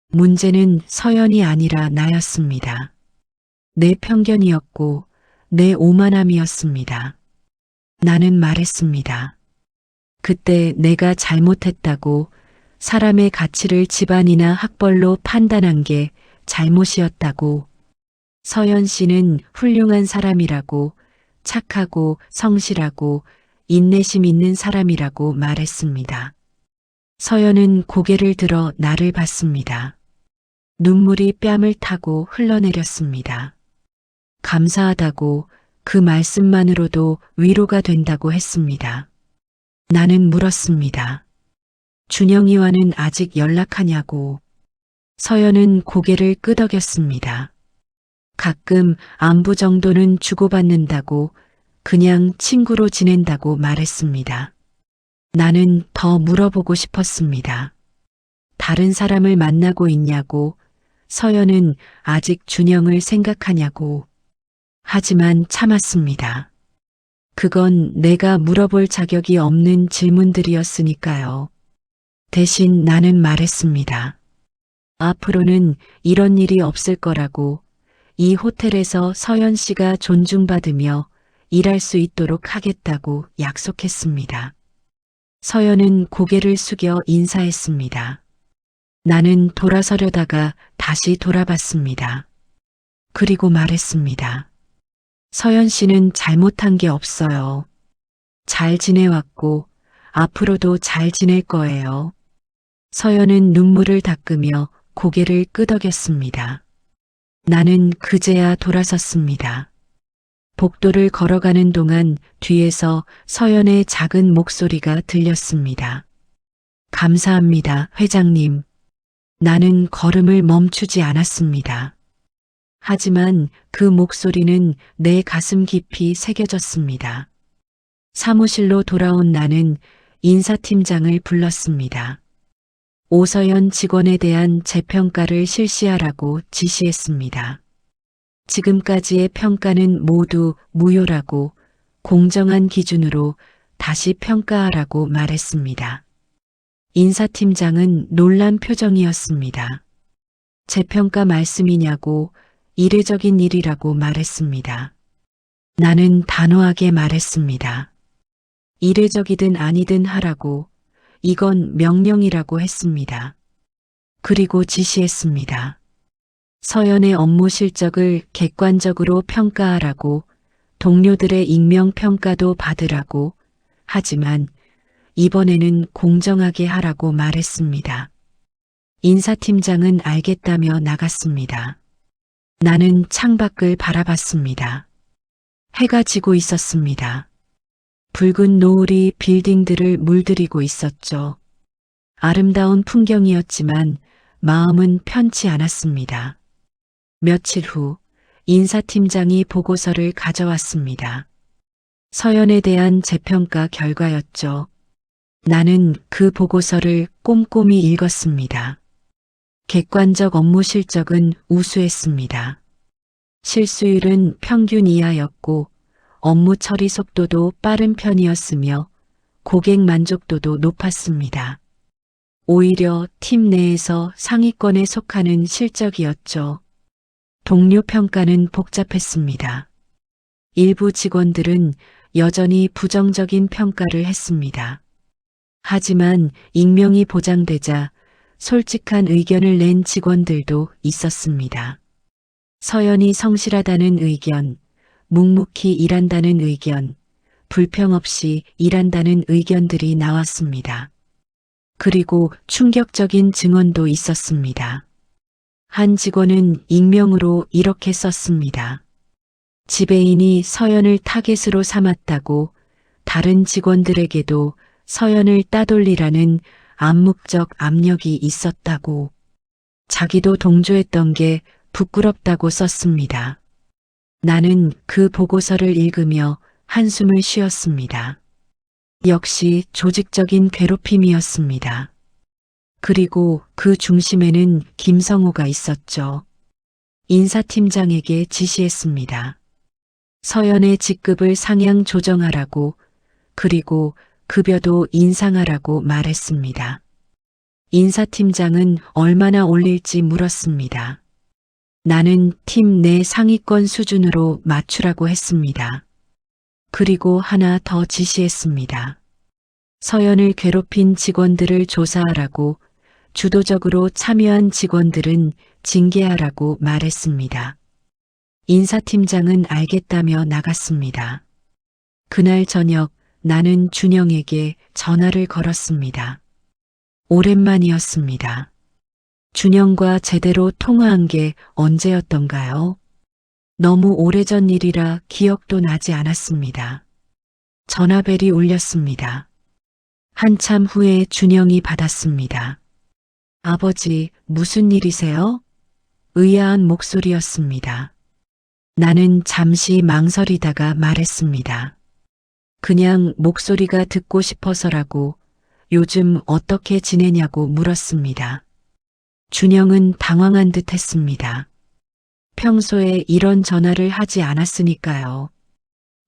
문제는 서연이 아니라 나였습니다. 내 편견이었고 내 오만함이었습니다. 나는 말했습니다. 그때 내가 잘못했다고, 사람의 가치를 집안이나 학벌로 판단한 게 잘못이었다고, 서연 씨는 훌륭한 사람이라고, 착하고 성실하고 인내심 있는 사람이라고 말했습니다. 서연은 고개를 들어 나를 봤습니다. 눈물이 뺨을 타고 흘러내렸습니다. 감사하다고, 그 말씀만으로도 위로가 된다고 했습니다. 나는 물었습니다. 준영이와는 아직 연락하냐고. 서연은 고개를 끄덕였습니다. 가끔 안부 정도는 주고받는다고, 그냥 친구로 지낸다고 말했습니다. 나는 더 물어보고 싶었습니다. 다른 사람을 만나고 있냐고, 서연은 아직 준영을 생각하냐고. 하지만 참았습니다. 그건 내가 물어볼 자격이 없는 질문들이었으니까요. 대신 나는 말했습니다. 앞으로는 이런 일이 없을 거라고, 이 호텔에서 서연 씨가 존중받으며 일할 수 있도록 하겠다고 약속했습니다. 서연은 고개를 숙여 인사했습니다. 나는 돌아서려다가 다시 돌아봤습니다. 그리고 말했습니다. 서연 씨는 잘못한 게 없어요. 잘 지내왔고 앞으로도 잘 지낼 거예요. 서연은 눈물을 닦으며 고개를 끄덕였습니다. 나는 그제야 돌아섰습니다. 복도를 걸어가는 동안 뒤에서 서연의 작은 목소리가 들렸습니다. 감사합니다, 회장님. 나는 걸음을 멈추지 않았습니다. 하지만 그 목소리는 내 가슴 깊이 새겨졌습니다. 사무실로 돌아온 나는 인사팀장을 불렀습니다. 오서연 직원에 대한 재평가를 실시하라고 지시했습니다. 지금까지의 평가는 모두 무효라고, 공정한 기준으로 다시 평가하라고 말했습니다. 인사팀장은 놀란 표정이었습니다. 재평가 말씀이냐고, 이례적인 일이라고 말했습니다. 나는 단호하게 말했습니다. 이례적이든 아니든 하라고, 이건 명령이라고 했습니다. 그리고 지시했습니다. 서연의 업무 실적을 객관적으로 평가하라고, 동료들의 익명평가도 받으라고, 하지만 이번에는 공정하게 하라고 말했습니다. 인사팀장은 알겠다며 나갔습니다. 나는 창밖을 바라봤습니다. 해가 지고 있었습니다. 붉은 노을이 빌딩들을 물들이고 있었죠. 아름다운 풍경이었지만 마음은 편치 않았습니다. 며칠 후 인사팀장이 보고서를 가져왔습니다. 서연에 대한 재평가 결과였죠. 나는 그 보고서를 꼼꼼히 읽었습니다. 객관적 업무 실적은 우수했습니다. 실수율은 평균 이하였고 업무 처리 속도도 빠른 편이었으며 고객 만족도도 높았습니다. 오히려 팀 내에서 상위권에 속하는 실적이었죠. 동료 평가는 복잡했습니다. 일부 직원들은 여전히 부정적인 평가를 했습니다. 하지만 익명이 보장되자 솔직한 의견을 낸 직원들도 있었습니다. 서연이 성실하다는 의견, 묵묵히 일한다는 의견, 불평 없이 일한다는 의견들이 나왔습니다. 그리고 충격적인 증언도 있었습니다. 한 직원은 익명으로 이렇게 썼습니다. 지배인이 서연을 타겟으로 삼았다고 다른 직원들에게도 서연을 따돌리라는 암묵적 압력이 있었다고, 자기도 동조했던 게 부끄럽다고 썼습니다. 나는 그 보고서를 읽으며 한숨을 쉬었습니다. 역시 조직적인 괴롭힘이었습니다. 그리고 그 중심에는 김성호가 있었죠. 인사팀장에게 지시했습니다. 서연의 직급을 상향 조정하라고, 그리고 급여도 인상하라고 말했습니다. 인사팀장은 얼마나 올릴지 물었습니다. 나는 팀 내 상위권 수준으로 맞추라고 했습니다. 그리고 하나 더 지시했습니다. 서연을 괴롭힌 직원들을 조사하라고, 주도적으로 참여한 직원들은 징계하라고 말했습니다. 인사팀장은 알겠다며 나갔습니다. 그날 저녁 나는 준영에게 전화를 걸었습니다. 오랜만이었습니다. 준영과 제대로 통화한 게 언제였던가요? 너무 오래전 일이라 기억도 나지 않았습니다. 전화벨이 울렸습니다. 한참 후에 준영이 받았습니다. 아버지, 무슨 일이세요? 의아한 목소리였습니다. 나는 잠시 망설이다가 말했습니다. 그냥 목소리가 듣고 싶어서라고. 요즘 어떻게 지내냐고 물었습니다. 준영은 당황한 듯 했습니다. 평소에 이런 전화를 하지 않았으니까요.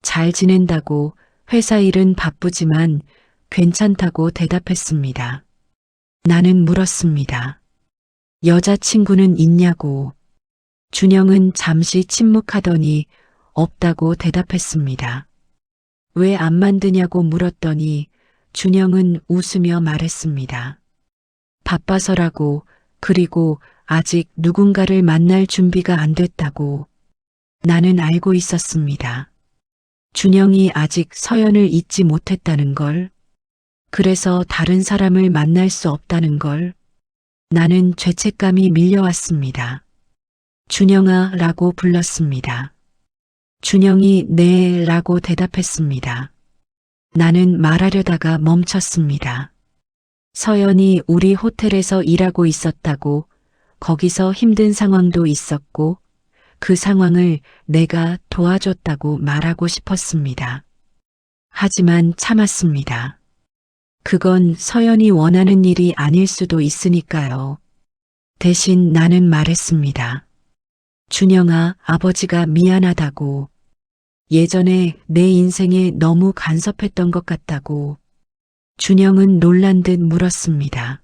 잘 지낸다고, 회사 일은 바쁘지만 괜찮다고 대답했습니다. 나는 물었습니다. 여자친구는 있냐고. 준영은 잠시 침묵하더니 없다고 대답했습니다. 왜 안 만드냐고 물었더니 준영은 웃으며 말했습니다. 바빠서라고, 그리고 아직 누군가를 만날 준비가 안 됐다고. 나는 알고 있었습니다. 준영이 아직 서연을 잊지 못했다는 걸. 그래서 다른 사람을 만날 수 없다는 걸. 나는 죄책감이 밀려왔습니다. 준영아 라고 불렀습니다. 준영이 네 라고 대답했습니다. 나는 말하려다가 멈췄습니다. 서연이 우리 호텔에서 일하고 있었다고, 거기서 힘든 상황도 있었고, 그 상황을 내가 도와줬다고 말하고 싶었습니다. 하지만 참았습니다. 그건 서연이 원하는 일이 아닐 수도 있으니까요. 대신 나는 말했습니다. 준영아, 아버지가 미안하다고. 예전에 내 인생에 너무 간섭했던 것 같다고. 준영은 놀란 듯 물었습니다.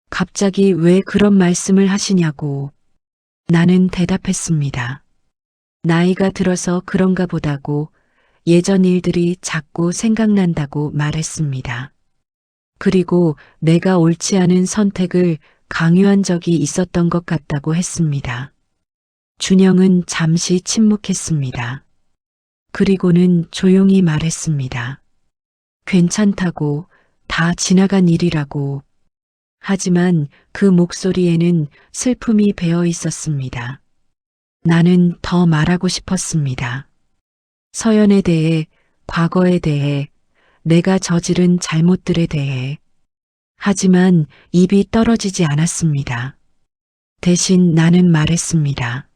갑자기 왜 그런 말씀을 하시냐고. 나는 대답했습니다. 나이가 들어서 그런가 보다고, 예전 일들이 자꾸 생각난다고 말했습니다. 그리고 내가 옳지 않은 선택을 강요한 적이 있었던 것 같다고 했습니다. 준영은 잠시 침묵했습니다. 그리고는 조용히 말했습니다. 괜찮다고, 다 지나간 일이라고. 하지만 그 목소리에는 슬픔이 배어 있었습니다. 나는 더 말하고 싶었습니다. 서연에 대해, 과거에 대해, 내가 저지른 잘못들에 대해. 하지만 입이 떨어지지 않았습니다. 대신 나는 말했습니다.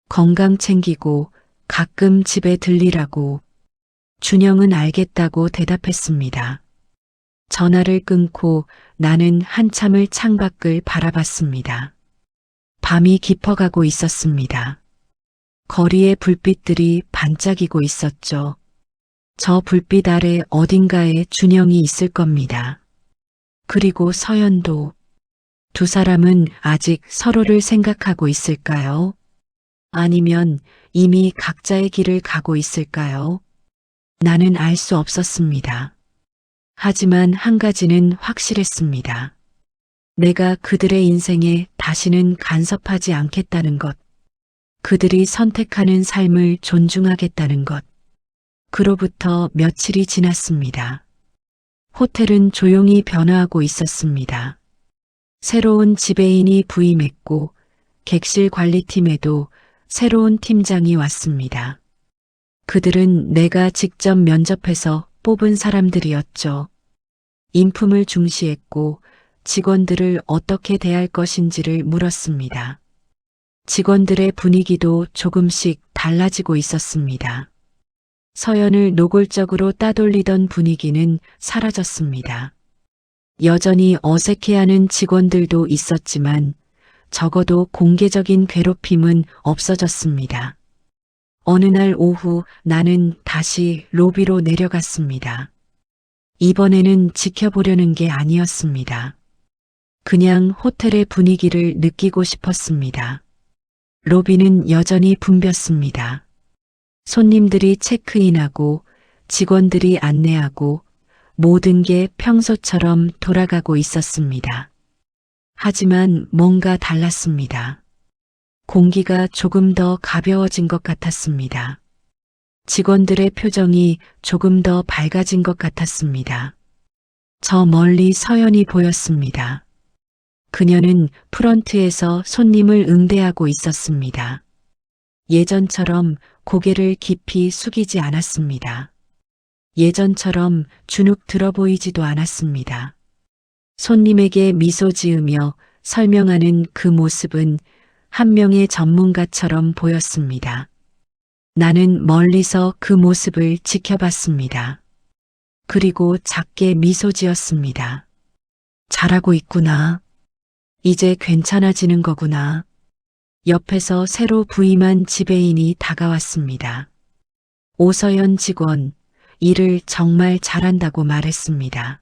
건강 챙기고 가끔 집에 들리라고. 준영은 알겠다고 대답했습니다. 전화를 끊고 나는 한참을 창밖을 바라봤습니다. 밤이 깊어가고 있었습니다. 거리의 불빛들이 반짝이고 있었죠. 저 불빛 아래 어딘가에 준영이 있을 겁니다. 그리고 서연도. 두 사람은 아직 서로를 생각하고 있을까요? 아니면 이미 각자의 길을 가고 있을까요? 나는 알 수 없었습니다. 하지만 한 가지는 확실했습니다. 내가 그들의 인생에 다시는 간섭하지 않겠다는 것. 그들이 선택하는 삶을 존중하겠다는 것. 그로부터 며칠이 지났습니다. 호텔은 조용히 변화하고 있었습니다. 새로운 지배인이 부임했고 객실 관리팀에도 새로운 팀장이 왔습니다. 그들은 내가 직접 면접해서 뽑은 사람들이었죠. 인품을 중시했고 직원들을 어떻게 대할 것인지를 물었습니다. 직원들의 분위기도 조금씩 달라지고 있었습니다. 서연을 노골적으로 따돌리던 분위기는 사라졌습니다. 여전히 어색해하는 직원들도 있었지만 적어도 공개적인 괴롭힘은 없어졌습니다. 어느 날 오후 나는 다시 로비로 내려갔습니다. 이번에는 지켜보려는 게 아니었습니다. 그냥 호텔의 분위기를 느끼고 싶었습니다. 로비는 여전히 붐볐습니다. 손님들이 체크인하고 직원들이 안내하고 모든 게 평소처럼 돌아가고 있었습니다. 하지만 뭔가 달랐습니다. 공기가 조금 더 가벼워진 것 같았습니다. 직원들의 표정이 조금 더 밝아진 것 같았습니다. 저 멀리 서연이 보였습니다. 그녀는 프런트에서 손님을 응대하고 있었습니다. 예전처럼 고개를 깊이 숙이지 않았습니다. 예전처럼 주눅 들어 보이지도 않았습니다. 손님에게 미소 지으며 설명하는 그 모습은 한 명의 전문가처럼 보였습니다. 나는 멀리서 그 모습을 지켜봤습니다. 그리고 작게 미소 지었습니다. 잘하고 있구나. 이제 괜찮아지는 거구나. 옆에서 새로 부임한 지배인이 다가왔습니다. 오서연 직원, 일을 정말 잘한다고 말했습니다.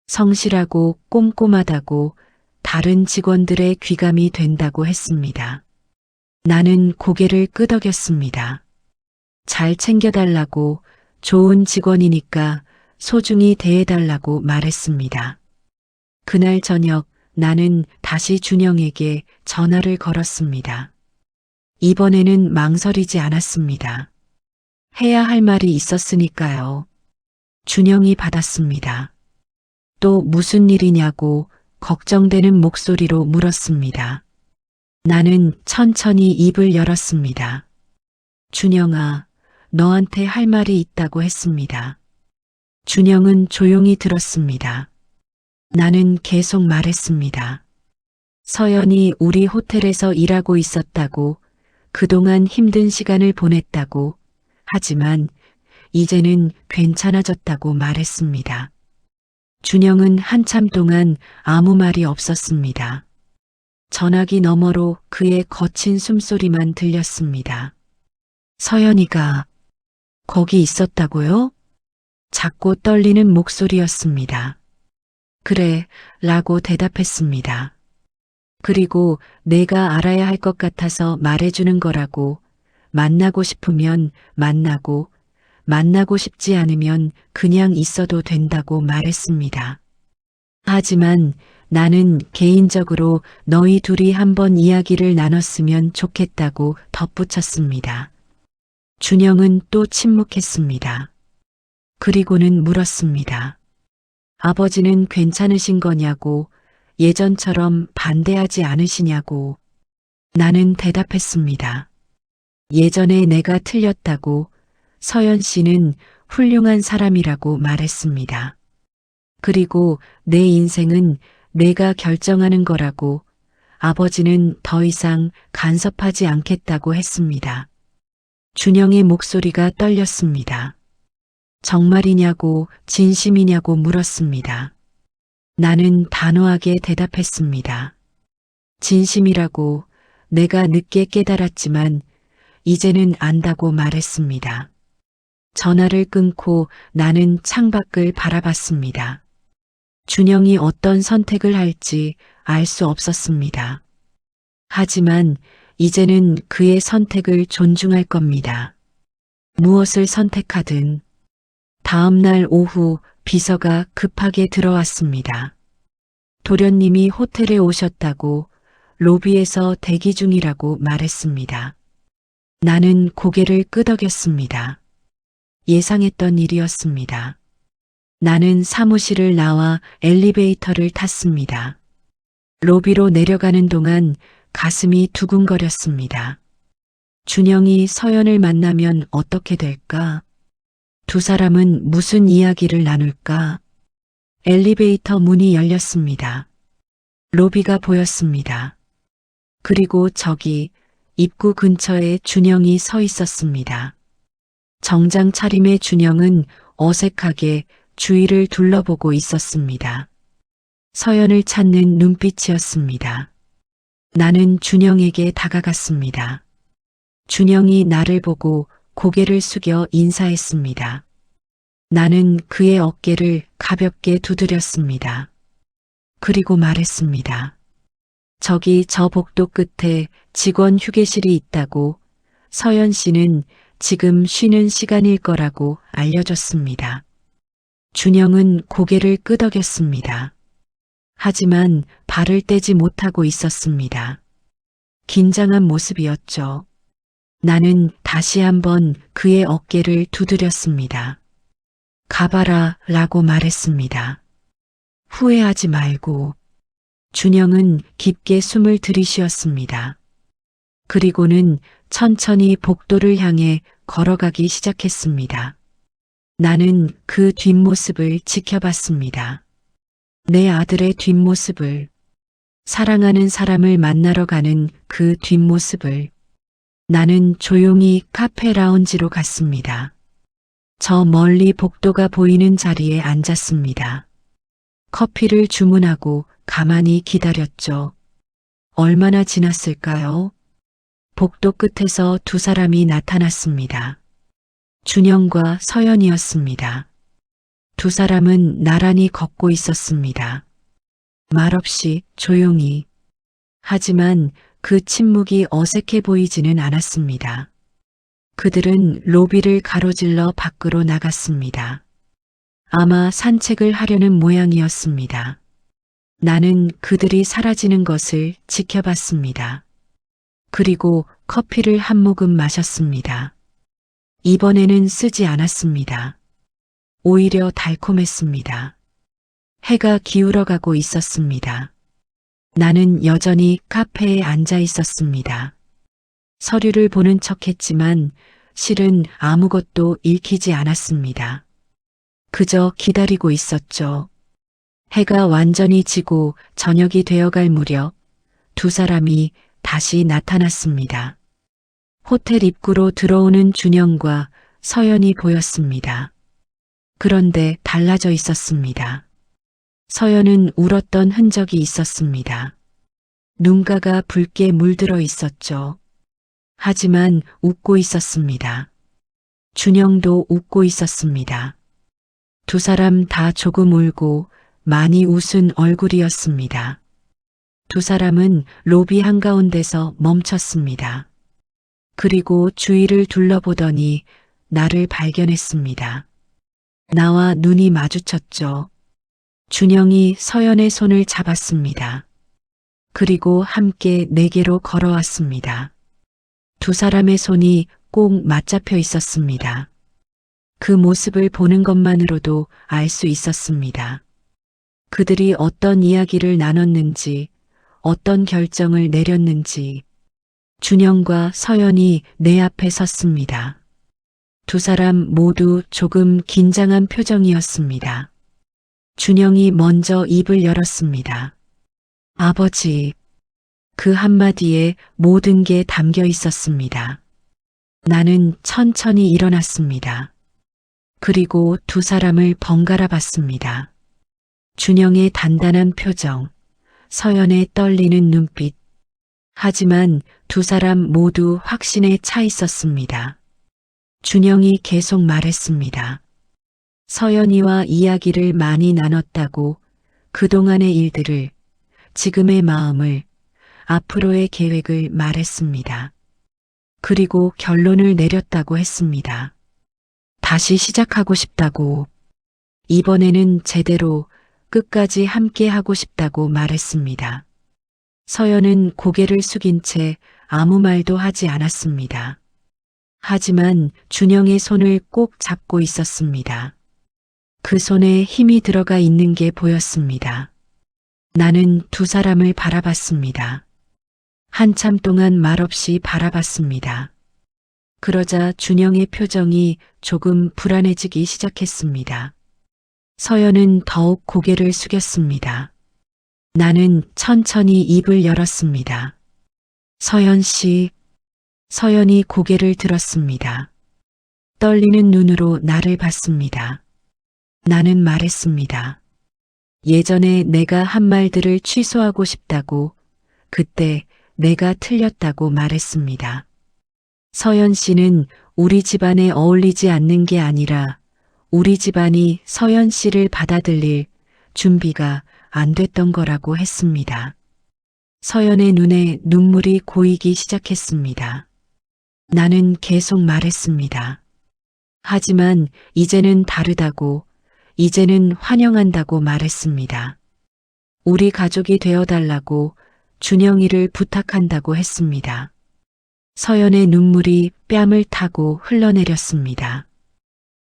성실하고 꼼꼼하다고 다른 직원들의 귀감이 된다고 했습니다. 나는 고개를 끄덕였습니다. 잘 챙겨달라고, 좋은 직원이니까 소중히 대해달라고 말했습니다. 그날 저녁 나는 다시 준영에게 전화를 걸었습니다. 이번에는 망설이지 않았습니다. 해야 할 말이 있었으니까요. 준영이 받았습니다. 또 무슨 일이냐고 걱정되는 목소리로 물었습니다. 나는 천천히 입을 열었습니다. 준영아, 너한테 할 말이 있다고 했습니다. 준영은 조용히 들었습니다. 나는 계속 말했습니다. 서연이 우리 호텔에서 일하고 있었다고, 그동안 힘든 시간을 보냈다고, 하지만 이제는 괜찮아졌다고 말했습니다. 준영은 한참 동안 아무 말이 없었습니다. 전화기 너머로 그의 거친 숨소리만 들렸습니다. 서연이가 거기 있었다고요? 작고 떨리는 목소리였습니다. 그래, 라고 대답했습니다. 그리고 내가 알아야 할 것 같아서 말해주는 거라고, 만나고 싶으면 만나고, 만나고 싶지 않으면 그냥 있어도 된다고 말했습니다. 하지만 나는 개인적으로 너희 둘이 한번 이야기를 나눴으면 좋겠다고 덧붙였습니다. 준영은 또 침묵했습니다. 그리고는 물었습니다. 아버지는 괜찮으신 거냐고, 예전처럼 반대하지 않으시냐고. 나는 대답했습니다. 예전에 내가 틀렸다고, 서연 씨는 훌륭한 사람이라고 말했습니다. 그리고 내 인생은 내가 결정하는 거라고, 아버지는 더 이상 간섭하지 않겠다고 했습니다. 준영의 목소리가 떨렸습니다. 정말이냐고, 진심이냐고 물었습니다. 나는 단호하게 대답했습니다. 진심이라고. 내가 늦게 깨달았지만 이제는 안다고 말했습니다. 전화를 끊고 나는 창밖을 바라봤습니다. 준영이 어떤 선택을 할지 알 수 없었습니다. 하지만 이제는 그의 선택을 존중할 겁니다. 무엇을 선택하든 다음 날 오후 비서가 급하게 들어왔습니다. 도련님이 호텔에 오셨다고 로비에서 대기 중이라고 말했습니다. 나는 고개를 끄덕였습니다. 예상했던 일이었습니다. 나는 사무실을 나와 엘리베이터를 탔습니다. 로비로 내려가는 동안 가슴이 두근거렸습니다. 준영이 서연을 만나면 어떻게 될까? 두 사람은 무슨 이야기를 나눌까? 엘리베이터 문이 열렸습니다. 로비가 보였습니다. 그리고 저기 입구 근처에 준영이 서 있었습니다. 정장 차림의 준영은 어색하게 주위를 둘러보고 있었습니다. 서연을 찾는 눈빛이었습니다. 나는 준영에게 다가갔습니다. 준영이 나를 보고 고개를 숙여 인사했습니다. 나는 그의 어깨를 가볍게 두드렸습니다. 그리고 말했습니다. 저기 저 복도 끝에 직원 휴게실이 있다고 서연 씨는 지금 쉬는 시간일 거라고 알려줬습니다. 준영은 고개를 끄덕였습니다. 하지만 발을 떼지 못하고 있었습니다. 긴장한 모습이었죠. 나는 다시 한번 그의 어깨를 두드렸습니다. 가봐라 라고 말했습니다. 후회하지 말고. 준영은 깊게 숨을 들이쉬었습니다. 그리고는 천천히 복도를 향해 걸어가기 시작했습니다. 나는 그 뒷모습을 지켜봤습니다. 내 아들의 뒷모습을, 사랑하는 사람을 만나러 가는 그 뒷모습을. 나는 조용히 카페 라운지로 갔습니다. 저 멀리 복도가 보이는 자리에 앉았습니다. 커피를 주문하고 가만히 기다렸죠. 얼마나 지났을까요? 복도 끝에서 두 사람이 나타났습니다. 준영과 서연이었습니다. 두 사람은 나란히 걷고 있었습니다. 말없이 조용히. 하지만 그 침묵이 어색해 보이지는 않았습니다. 그들은 로비를 가로질러 밖으로 나갔습니다. 아마 산책을 하려는 모양이었습니다. 나는 그들이 사라지는 것을 지켜봤습니다. 그리고 커피를 한 모금 마셨습니다. 이번에는 쓰지 않았습니다. 오히려 달콤했습니다. 해가 기울어가고 있었습니다. 나는 여전히 카페에 앉아 있었습니다. 서류를 보는 척했지만 실은 아무것도 읽히지 않았습니다. 그저 기다리고 있었죠. 해가 완전히 지고 저녁이 되어갈 무렵 두 사람이 다시 나타났습니다. 호텔 입구로 들어오는 준영과 서연이 보였습니다. 그런데 달라져 있었습니다. 서연은 울었던 흔적이 있었습니다. 눈가가 붉게 물들어 있었죠. 하지만 웃고 있었습니다. 준영도 웃고 있었습니다. 두 사람 다 조금 울고 많이 웃은 얼굴이었습니다. 두 사람은 로비 한가운데서 멈췄습니다. 그리고 주위를 둘러보더니 나를 발견했습니다. 나와 눈이 마주쳤죠. 준영이 서연의 손을 잡았습니다. 그리고 함께 내게로 걸어왔습니다. 두 사람의 손이 꼭 맞잡혀 있었습니다. 그 모습을 보는 것만으로도 알 수 있었습니다. 그들이 어떤 이야기를 나눴는지, 어떤 결정을 내렸는지. 준영과 서연이 내 앞에 섰습니다. 두 사람 모두 조금 긴장한 표정이었습니다. 준영이 먼저 입을 열었습니다. 아버지. 그 한마디에 모든 게 담겨 있었습니다. 나는 천천히 일어났습니다. 그리고 두 사람을 번갈아 봤습니다. 준영의 단단한 표정, 서연의 떨리는 눈빛. 하지만 두 사람 모두 확신에 차 있었습니다. 준영이 계속 말했습니다. 서연이와 이야기를 많이 나눴다고, 그동안의 일들을, 지금의 마음을, 앞으로의 계획을 말했습니다. 그리고 결론을 내렸다고 했습니다. 다시 시작하고 싶다고. 이번에는 제대로 끝까지 함께 하고 싶다고 말했습니다. 서연은 고개를 숙인 채 아무 말도 하지 않았습니다. 하지만 준영의 손을 꼭 잡고 있었습니다. 그 손에 힘이 들어가 있는 게 보였습니다. 나는 두 사람을 바라봤습니다. 한참 동안 말없이 바라봤습니다. 그러자 준영의 표정이 조금 불안해지기 시작했습니다. 서연은 더욱 고개를 숙였습니다. 나는 천천히 입을 열었습니다. 서연 씨. 서연이 고개를 들었습니다. 떨리는 눈으로 나를 봤습니다. 나는 말했습니다. 예전에 내가 한 말들을 취소하고 싶다고, 그때 내가 틀렸다고 말했습니다. 서연 씨는 우리 집안에 어울리지 않는 게 아니라 우리 집안이 서연 씨를 받아들일 준비가 안 됐던 거라고 했습니다. 서연의 눈에 눈물이 고이기 시작했습니다. 나는 계속 말했습니다. 하지만 이제는 다르다고, 이제는 환영한다고 말했습니다. 우리 가족이 되어달라고 준영이를 부탁한다고 했습니다. 서연의 눈물이 뺨을 타고 흘러내렸습니다.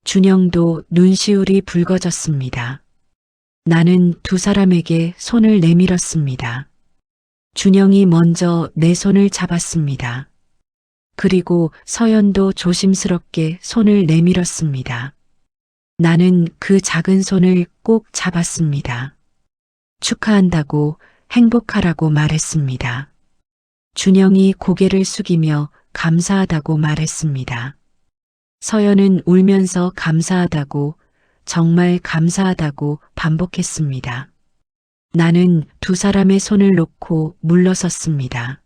준영도 눈시울이 붉어졌습니다. 나는 두 사람에게 손을 내밀었습니다. 준영이 먼저 내 손을 잡았습니다. 그리고 서연도 조심스럽게 손을 내밀었습니다. 나는 그 작은 손을 꼭 잡았습니다. 축하한다고, 행복하라고 말했습니다. 준영이 고개를 숙이며 감사하다고 말했습니다. 서연은 울면서 감사하다고, 정말 감사하다고 반복했습니다. 나는 두 사람의 손을 놓고 물러섰습니다.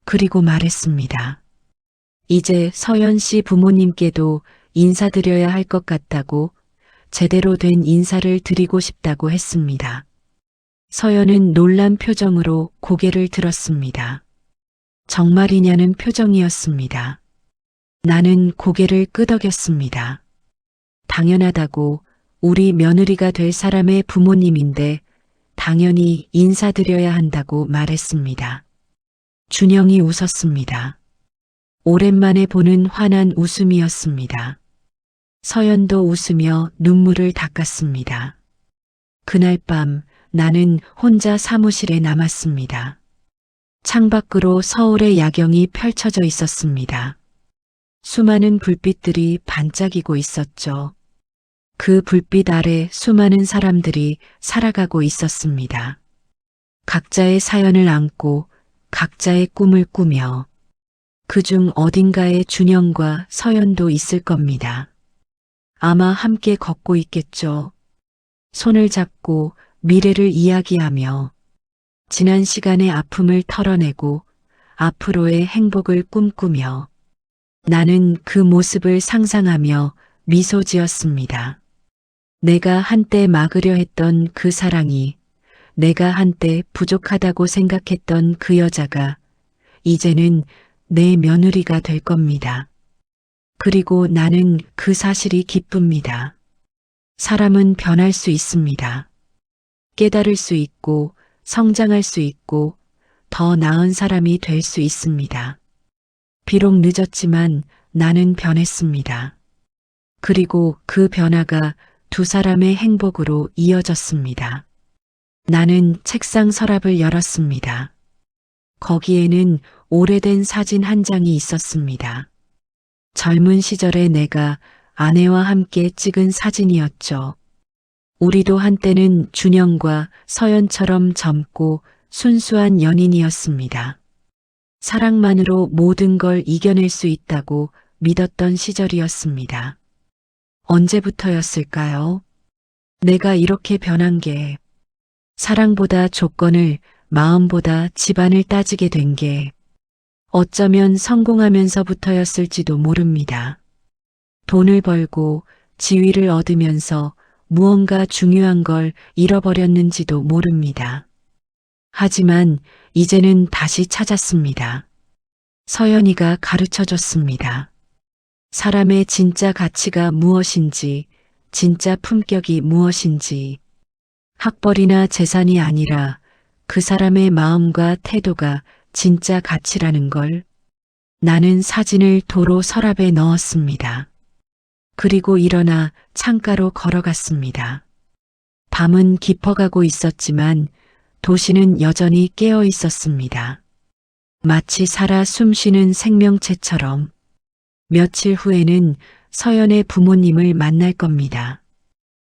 그리고 말했습니다. 이제 서연 씨 부모님께도 인사드려야 할 것 같다고, 제대로 된 인사를 드리고 싶다고 했습니다. 서연은 놀란 표정으로 고개를 들었습니다. 정말이냐는 표정이었습니다. 나는 고개를 끄덕였습니다. 당연하다고, 우리 며느리가 될 사람의 부모님인데 당연히 인사드려야 한다고 말했습니다. 준영이 웃었습니다. 오랜만에 보는 환한 웃음이었습니다. 서연도 웃으며 눈물을 닦았습니다. 그날 밤 나는 혼자 사무실에 남았습니다. 창밖으로 서울의 야경이 펼쳐져 있었습니다. 수많은 불빛들이 반짝이고 있었죠. 그 불빛 아래 수많은 사람들이 살아가고 있었습니다. 각자의 사연을 안고 각자의 꿈을 꾸며 그중 어딘가에 준영과 서연도 있을 겁니다. 아마 함께 걷고 있겠죠. 손을 잡고 미래를 이야기하며 지난 시간의 아픔을 털어내고 앞으로의 행복을 꿈꾸며 나는 그 모습을 상상하며 미소 지었습니다. 내가 한때 막으려 했던 그 사랑이, 내가 한때 부족하다고 생각했던 그 여자가 이제는 내 며느리가 될 겁니다. 그리고 나는 그 사실이 기쁩니다. 사람은 변할 수 있습니다. 깨달을 수 있고 성장할 수 있고 더 나은 사람이 될 수 있습니다. 비록 늦었지만 나는 변했습니다. 그리고 그 변화가 두 사람의 행복으로 이어졌습니다. 나는 책상 서랍을 열었습니다. 거기에는 오래된 사진 한 장이 있었습니다. 젊은 시절의 내가 아내와 함께 찍은 사진이었죠. 우리도 한때는 준영과 서연처럼 젊고 순수한 연인이었습니다. 사랑만으로 모든 걸 이겨낼 수 있다고 믿었던 시절이었습니다. 언제부터였을까요? 내가 이렇게 변한 게, 사랑보다 조건을, 마음보다 집안을 따지게 된 게 어쩌면 성공하면서부터였을지도 모릅니다. 돈을 벌고 지위를 얻으면서 무언가 중요한 걸 잃어버렸는지도 모릅니다. 하지만 이제는 다시 찾았습니다. 서연이가 가르쳐줬습니다. 사람의 진짜 가치가 무엇인지, 진짜 품격이 무엇인지, 학벌이나 재산이 아니라 그 사람의 마음과 태도가 진짜 가치라는 걸 나는 사진을 도로 서랍에 넣었습니다. 그리고 일어나 창가로 걸어갔습니다. 밤은 깊어가고 있었지만 도시는 여전히 깨어 있었습니다. 마치 살아 숨쉬는 생명체처럼. 며칠 후에는 서연의 부모님을 만날 겁니다.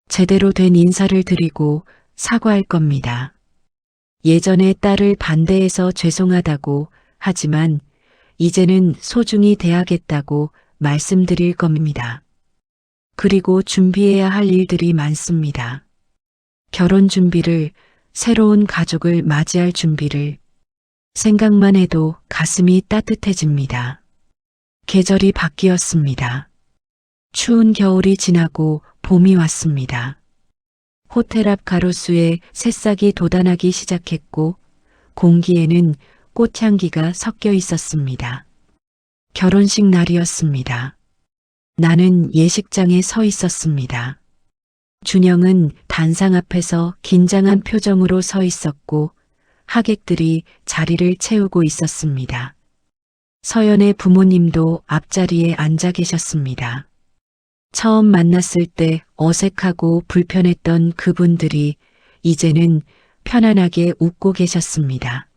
제대로 된 인사를 드리고 사과할 겁니다. 예전에 딸을 반대해서 죄송하다고 하지만 이제는 소중히 대하겠다고 말씀드릴 겁니다. 그리고 준비해야 할 일들이 많습니다. 결혼 준비를, 새로운 가족을 맞이할 준비를. 생각만 해도 가슴이 따뜻해집니다. 계절이 바뀌었습니다. 추운 겨울이 지나고 봄이 왔습니다. 호텔 앞 가로수에 새싹이 돋아나기 시작했고 공기에는 꽃향기가 섞여 있었습니다. 결혼식 날이었습니다. 나는 예식장에 서 있었습니다. 준영은 단상 앞에서 긴장한 표정으로 서 있었고 하객들이 자리를 채우고 있었습니다. 서연의 부모님도 앞자리에 앉아 계셨습니다. 처음 만났을 때 어색하고 불편했던 그분들이 이제는 편안하게 웃고 계셨습니다.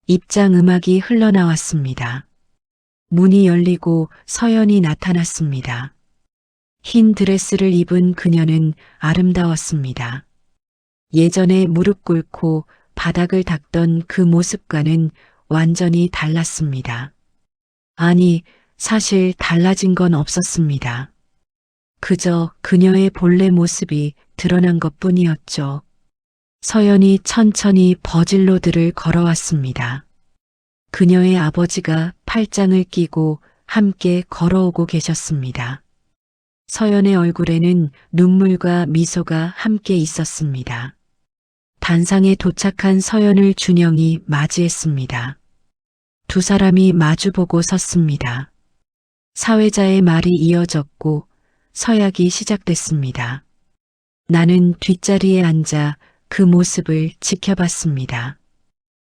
입장 음악이 흘러나왔습니다. 문이 열리고 서연이 나타났습니다. 흰 드레스를 입은 그녀는 아름다웠습니다. 예전에 무릎 꿇고 바닥을 닦던 그 모습과는 완전히 달랐습니다. 아니, 사실 달라진 건 없었습니다. 그저 그녀의 본래 모습이 드러난 것뿐이었죠. 서연이 천천히 버질로드를 걸어왔습니다. 그녀의 아버지가 팔짱을 끼고 함께 걸어오고 계셨습니다. 서연의 얼굴에는 눈물과 미소가 함께 있었습니다. 단상에 도착한 서연을 준영이 맞이했습니다. 두 사람이 마주보고 섰습니다. 사회자의 말이 이어졌고 서약이 시작됐습니다. 나는 뒷자리에 앉아 그 모습을 지켜봤습니다.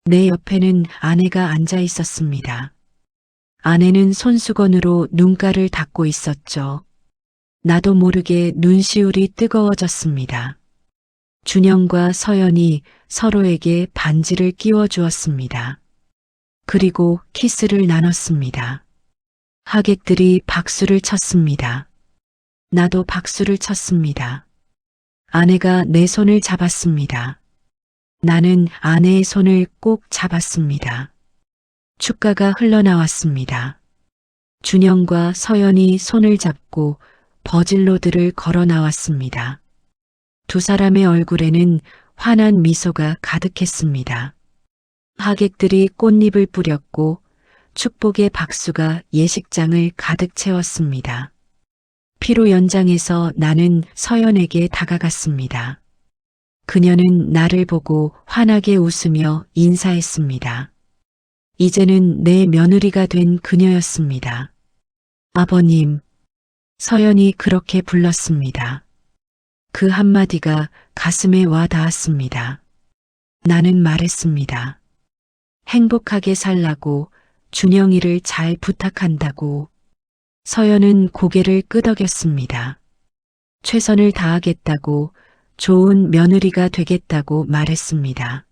내 옆에는 아내가 앉아 있었습니다. 아내는 손수건으로 눈가를 닦고 있었죠. 나도 모르게 눈시울이 뜨거워졌습니다. 준영과 서연이 서로에게 반지를 끼워 주었습니다. 그리고 키스를 나눴습니다. 하객들이 박수를 쳤습니다. 나도 박수를 쳤습니다. 아내가 내 손을 잡았습니다. 나는 아내의 손을 꼭 잡았습니다. 축가가 흘러나왔습니다. 준영과 서연이 손을 잡고 버질로드를 걸어 나왔습니다. 두 사람의 얼굴에는 환한 미소가 가득했습니다. 하객들이 꽃잎을 뿌렸고 축복의 박수가 예식장을 가득 채웠습니다. 피로 연장해서 나는 서연에게 다가갔습니다. 그녀는 나를 보고 환하게 웃으며 인사했습니다. 이제는 내 며느리가 된 그녀였습니다. 아버님, 서연이 그렇게 불렀습니다. 그 한마디가 가슴에 와 닿았습니다. 나는 말했습니다. 행복하게 살라고, 준영이를 잘 부탁한다고. 서연은 고개를 끄덕였습니다. 최선을 다하겠다고, 좋은 며느리가 되겠다고 말했습니다.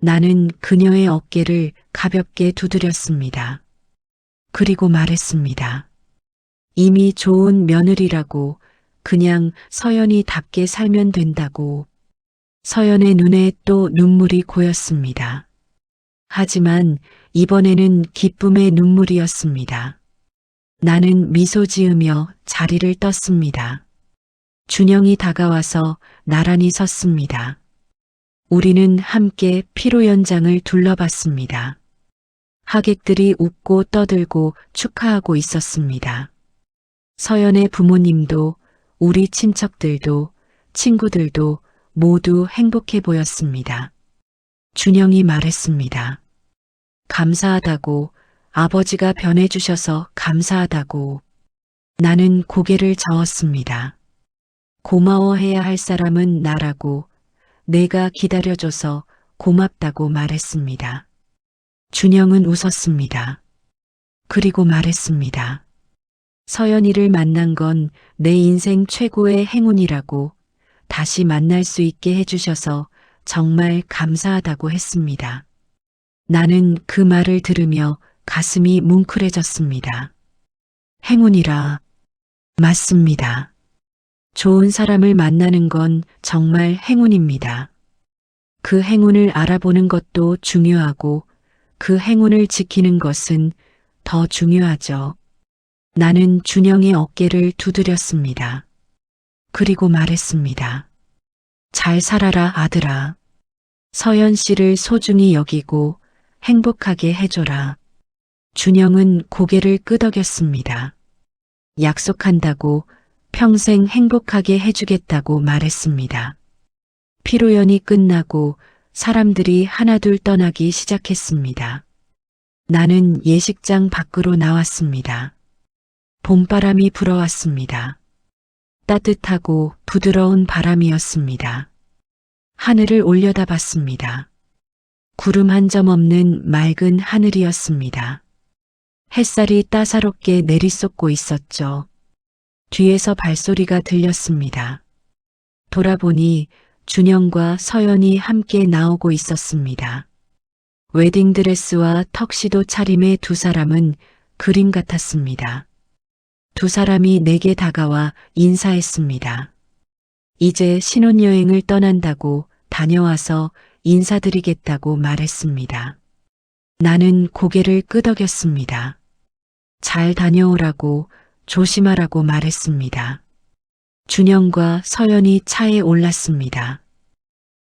나는 그녀의 어깨를 가볍게 두드렸습니다. 그리고 말했습니다. 이미 좋은 며느리라고, 그냥 서연이답게 살면 된다고. 서연의 눈에 또 눈물이 고였습니다. 하지만 이번에는 기쁨의 눈물이었습니다. 나는 미소 지으며 자리를 떴습니다. 준영이 다가와서 나란히 섰습니다. 우리는 함께 피로 연장을 둘러봤습니다. 하객들이 웃고 떠들고 축하하고 있었습니다. 서연의 부모님도 우리 친척들도 친구들도 모두 행복해 보였습니다. 준영이 말했습니다. 감사하다고, 아버지가 변해주셔서 감사하다고. 나는 고개를 저었습니다. 고마워해야 할 사람은 나라고 내가 기다려줘서 고맙다고 말했습니다. 준영은 웃었습니다. 그리고 말했습니다. 서연이를 만난 건 내 인생 최고의 행운이라고 다시 만날 수 있게 해주셔서 정말 감사하다고 했습니다. 나는 그 말을 들으며 가슴이 뭉클해졌습니다. 행운이라. 맞습니다. 좋은 사람을 만나는 건 정말 행운입니다. 그 행운을 알아보는 것도 중요하고 그 행운을 지키는 것은 더 중요하죠. 나는 준영의 어깨를 두드렸습니다. 그리고 말했습니다. 잘 살아라, 아들아. 서연 씨를 소중히 여기고 행복하게 해줘라. 준영은 고개를 끄덕였습니다. 약속한다고 평생 행복하게 해주겠다고 말했습니다. 피로연이 끝나고 사람들이 하나둘 떠나기 시작했습니다. 나는 예식장 밖으로 나왔습니다. 봄바람이 불어왔습니다. 따뜻하고 부드러운 바람이었습니다. 하늘을 올려다봤습니다. 구름 한 점 없는 맑은 하늘이었습니다. 햇살이 따사롭게 내리쏟고 있었죠. 뒤에서 발소리가 들렸습니다. 돌아보니 준영과 서연이 함께 나오고 있었습니다. 웨딩드레스와 턱시도 차림의 두 사람은 그림 같았습니다. 두 사람이 내게 다가와 인사했습니다. 이제 신혼여행을 떠난다고 다녀와서 인사드리겠다고 말했습니다. 나는 고개를 끄덕였습니다. 잘 다녀오라고 조심하라고 말했습니다. 준영과 서연이 차에 올랐습니다.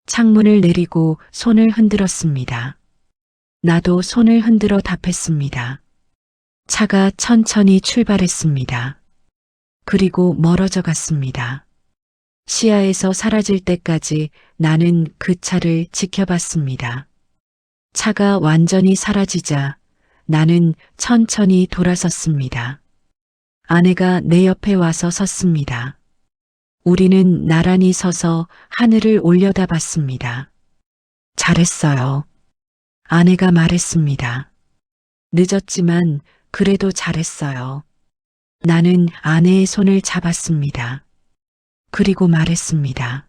창문을 내리고 손을 흔들었습니다. 나도 손을 흔들어 답했습니다. 차가 천천히 출발했습니다. 그리고 멀어져 갔습니다. 시야에서 사라질 때까지 나는 그 차를 지켜봤습니다. 차가 완전히 사라지자 나는 천천히 돌아섰습니다. 아내가 내 옆에 와서 섰습니다. 우리는 나란히 서서 하늘을 올려다봤습니다. 잘했어요. 아내가 말했습니다. 늦었지만 그래도 잘했어요. 나는 아내의 손을 잡았습니다. 그리고 말했습니다.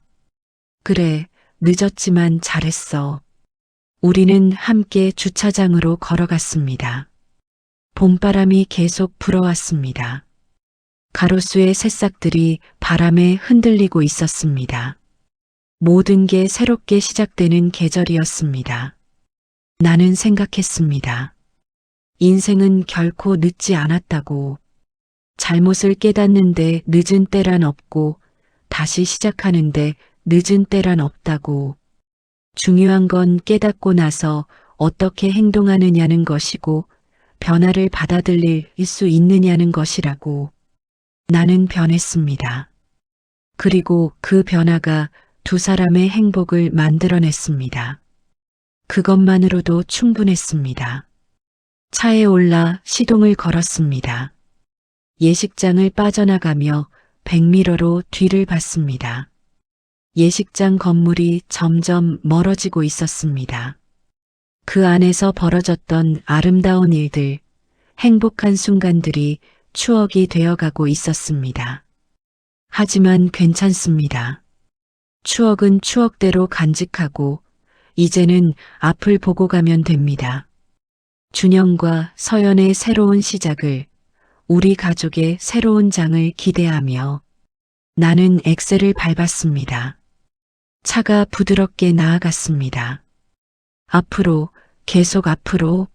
그래, 늦었지만 잘했어. 우리는 함께 주차장으로 걸어갔습니다. 봄바람이 계속 불어왔습니다. 가로수의 새싹들이 바람에 흔들리고 있었습니다. 모든 게 새롭게 시작되는 계절이었습니다. 나는 생각했습니다. 인생은 결코 늦지 않았다고. 잘못을 깨닫는데 늦은 때란 없고 다시 시작하는데 늦은 때란 없다고. 중요한 건 깨닫고 나서 어떻게 행동하느냐는 것이고 변화를 받아들일 수 있느냐는 것이라고. 나는 변했습니다. 그리고 그 변화가 두 사람의 행복을 만들어냈습니다. 그것만으로도 충분했습니다. 차에 올라 시동을 걸었습니다. 예식장을 빠져나가며 백미러로 뒤를 봤습니다. 예식장 건물이 점점 멀어지고 있었습니다. 그 안에서 벌어졌던 아름다운 일들, 행복한 순간들이 추억이 되어가고 있었습니다. 하지만 괜찮습니다. 추억은 추억대로 간직하고 이제는 앞을 보고 가면 됩니다. 준영과 서연의 새로운 시작을, 우리 가족의 새로운 장을 기대하며 나는 엑셀을 밟았습니다. 차가 부드럽게 나아갔습니다. 앞으로, 계속 앞으로,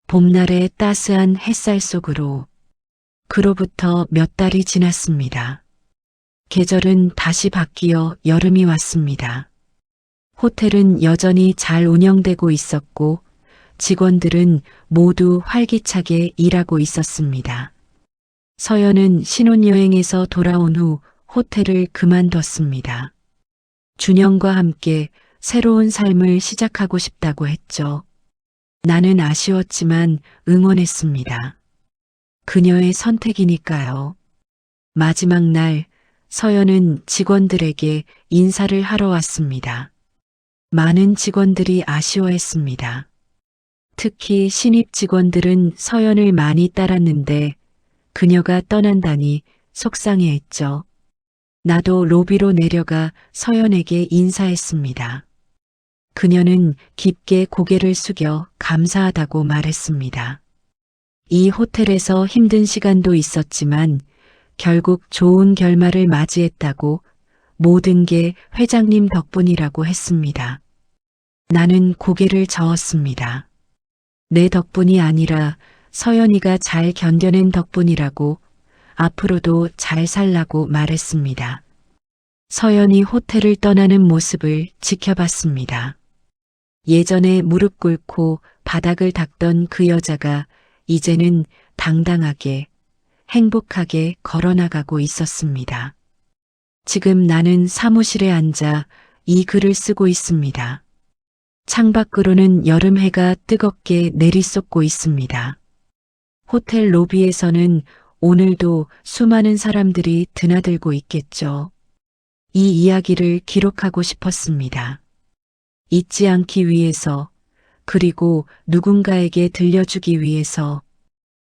봄날의 따스한 햇살 속으로. 그로부터 몇 달이 지났습니다. 계절은 다시 바뀌어 여름이 왔습니다. 호텔은 여전히 잘 운영되고 있었고 직원들은 모두 활기차게 일하고 있었습니다. 서연은 신혼여행에서 돌아온 후 호텔을 그만뒀습니다. 준영과 함께 새로운 삶을 시작하고 싶다고 했죠. 나는 아쉬웠지만 응원했습니다. 그녀의 선택이니까요. 마지막 날 서연은 직원들에게 인사를 하러 왔습니다. 많은 직원들이 아쉬워했습니다. 특히 신입 직원들은 서연을 많이 따랐는데 그녀가 떠난다니 속상해했죠. 나도 로비로 내려가 서연에게 인사했습니다. 그녀는 깊게 고개를 숙여 감사하다고 말했습니다. 이 호텔에서 힘든 시간도 있었지만 결국 좋은 결말을 맞이했다고 모든 게 회장님 덕분이라고 했습니다. 나는 고개를 저었습니다. 내 덕분이 아니라 서연이가 잘 견뎌낸 덕분이라고 앞으로도 잘 살라고 말했습니다. 서연이 호텔을 떠나는 모습을 지켜봤습니다. 예전에 무릎 꿇고 바닥을 닦던 그 여자가 이제는 당당하게 행복하게 걸어나가고 있었습니다. 지금 나는 사무실에 앉아 이 글을 쓰고 있습니다. 창밖으로는 여름 해가 뜨겁게 내리쏟고 있습니다. 호텔 로비에서는 오늘도 수많은 사람들이 드나들고 있겠죠. 이 이야기를 기록하고 싶었습니다. 잊지 않기 위해서, 그리고 누군가에게 들려주기 위해서.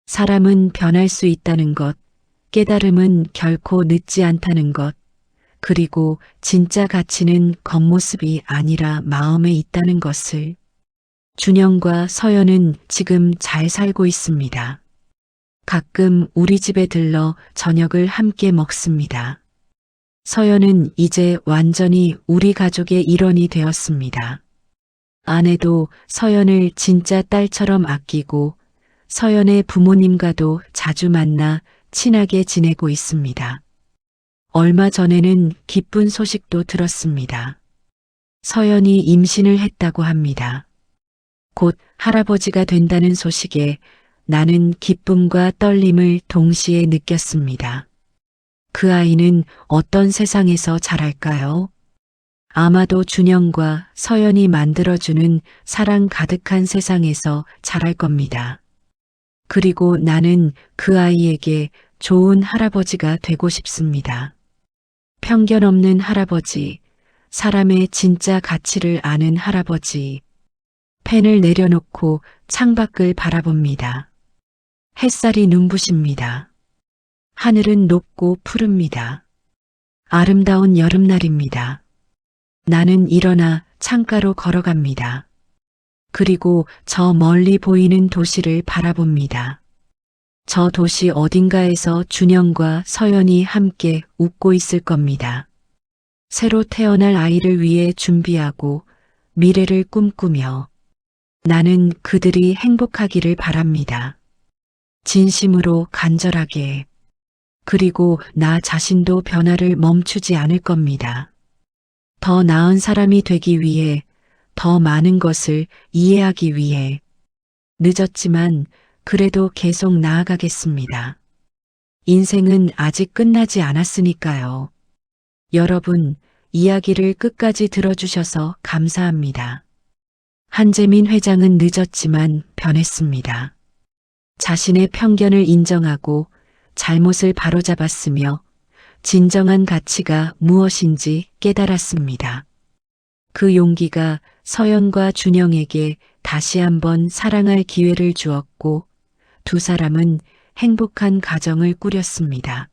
사람은 변할 수 있다는 것, 깨달음은 결코 늦지 않다는 것, 그리고 진짜 가치는 겉모습이 아니라 마음에 있다는 것을. 준영과 서연은 지금 잘 살고 있습니다. 가끔 우리 집에 들러 저녁을 함께 먹습니다. 서연은 이제 완전히 우리 가족의 일원이 되었습니다. 아내도 서연을 진짜 딸처럼 아끼고 서연의 부모님과도 자주 만나 친하게 지내고 있습니다. 얼마 전에는 기쁜 소식도 들었습니다. 서연이 임신을 했다고 합니다. 곧 할아버지가 된다는 소식에 나는 기쁨과 떨림을 동시에 느꼈습니다. 그 아이는 어떤 세상에서 자랄까요? 아마도 준영과 서연이 만들어주는 사랑 가득한 세상에서 자랄 겁니다. 그리고 나는 그 아이에게 좋은 할아버지가 되고 싶습니다. 편견 없는 할아버지, 사람의 진짜 가치를 아는 할아버지. 펜을 내려놓고 창밖을 바라봅니다. 햇살이 눈부십니다. 하늘은 높고 푸릅니다. 아름다운 여름날입니다. 나는 일어나 창가로 걸어갑니다. 그리고 저 멀리 보이는 도시를 바라봅니다. 저 도시 어딘가에서 준영과 서연이 함께 웃고 있을 겁니다. 새로 태어날 아이를 위해 준비하고 미래를 꿈꾸며 나는 그들이 행복하기를 바랍니다. 진심으로 간절하게. 그리고 나 자신도 변화를 멈추지 않을 겁니다. 더 나은 사람이 되기 위해, 더 많은 것을 이해하기 위해. 늦었지만 그래도 계속 나아가겠습니다. 인생은 아직 끝나지 않았으니까요. 여러분, 이야기를 끝까지 들어주셔서 감사합니다. 한재민 회장은 늦었지만 변했습니다. 자신의 편견을 인정하고 잘못을 바로잡았으며 진정한 가치가 무엇인지 깨달았습니다. 그 용기가 서연과 준영에게 다시 한번 사랑할 기회를 주었고 두 사람은 행복한 가정을 꾸렸습니다.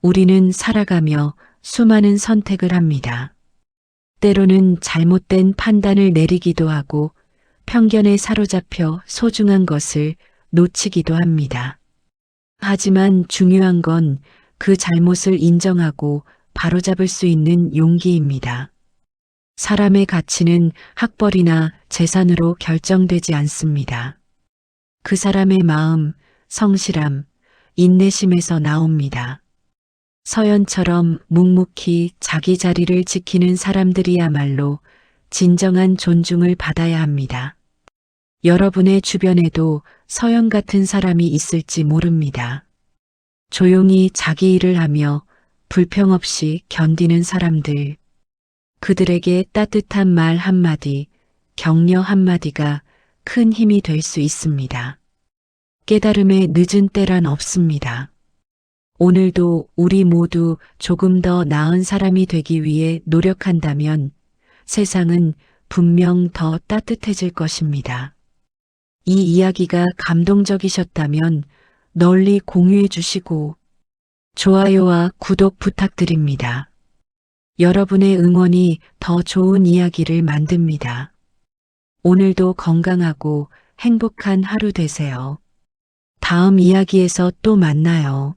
우리는 살아가며 수많은 선택을 합니다. 때로는 잘못된 판단을 내리기도 하고 편견에 사로잡혀 소중한 것을 놓치기도 합니다. 하지만 중요한 건 그 잘못을 인정하고 바로잡을 수 있는 용기입니다. 사람의 가치는 학벌이나 재산으로 결정되지 않습니다. 그 사람의 마음, 성실함, 인내심에서 나옵니다. 서연처럼 묵묵히 자기 자리를 지키는 사람들이야말로 진정한 존중을 받아야 합니다. 여러분의 주변에도 서연 같은 사람이 있을지 모릅니다. 조용히 자기 일을 하며 불평 없이 견디는 사람들. 그들에게 따뜻한 말 한마디, 격려 한마디가 큰 힘이 될 수 있습니다. 깨달음의 늦은 때란 없습니다. 오늘도 우리 모두 조금 더 나은 사람이 되기 위해 노력한다면 세상은 분명 더 따뜻해질 것입니다. 이 이야기가 감동적이셨다면 널리 공유해 주시고 좋아요와 구독 부탁드립니다. 여러분의 응원이 더 좋은 이야기를 만듭니다. 오늘도 건강하고 행복한 하루 되세요. 다음 이야기에서 또 만나요.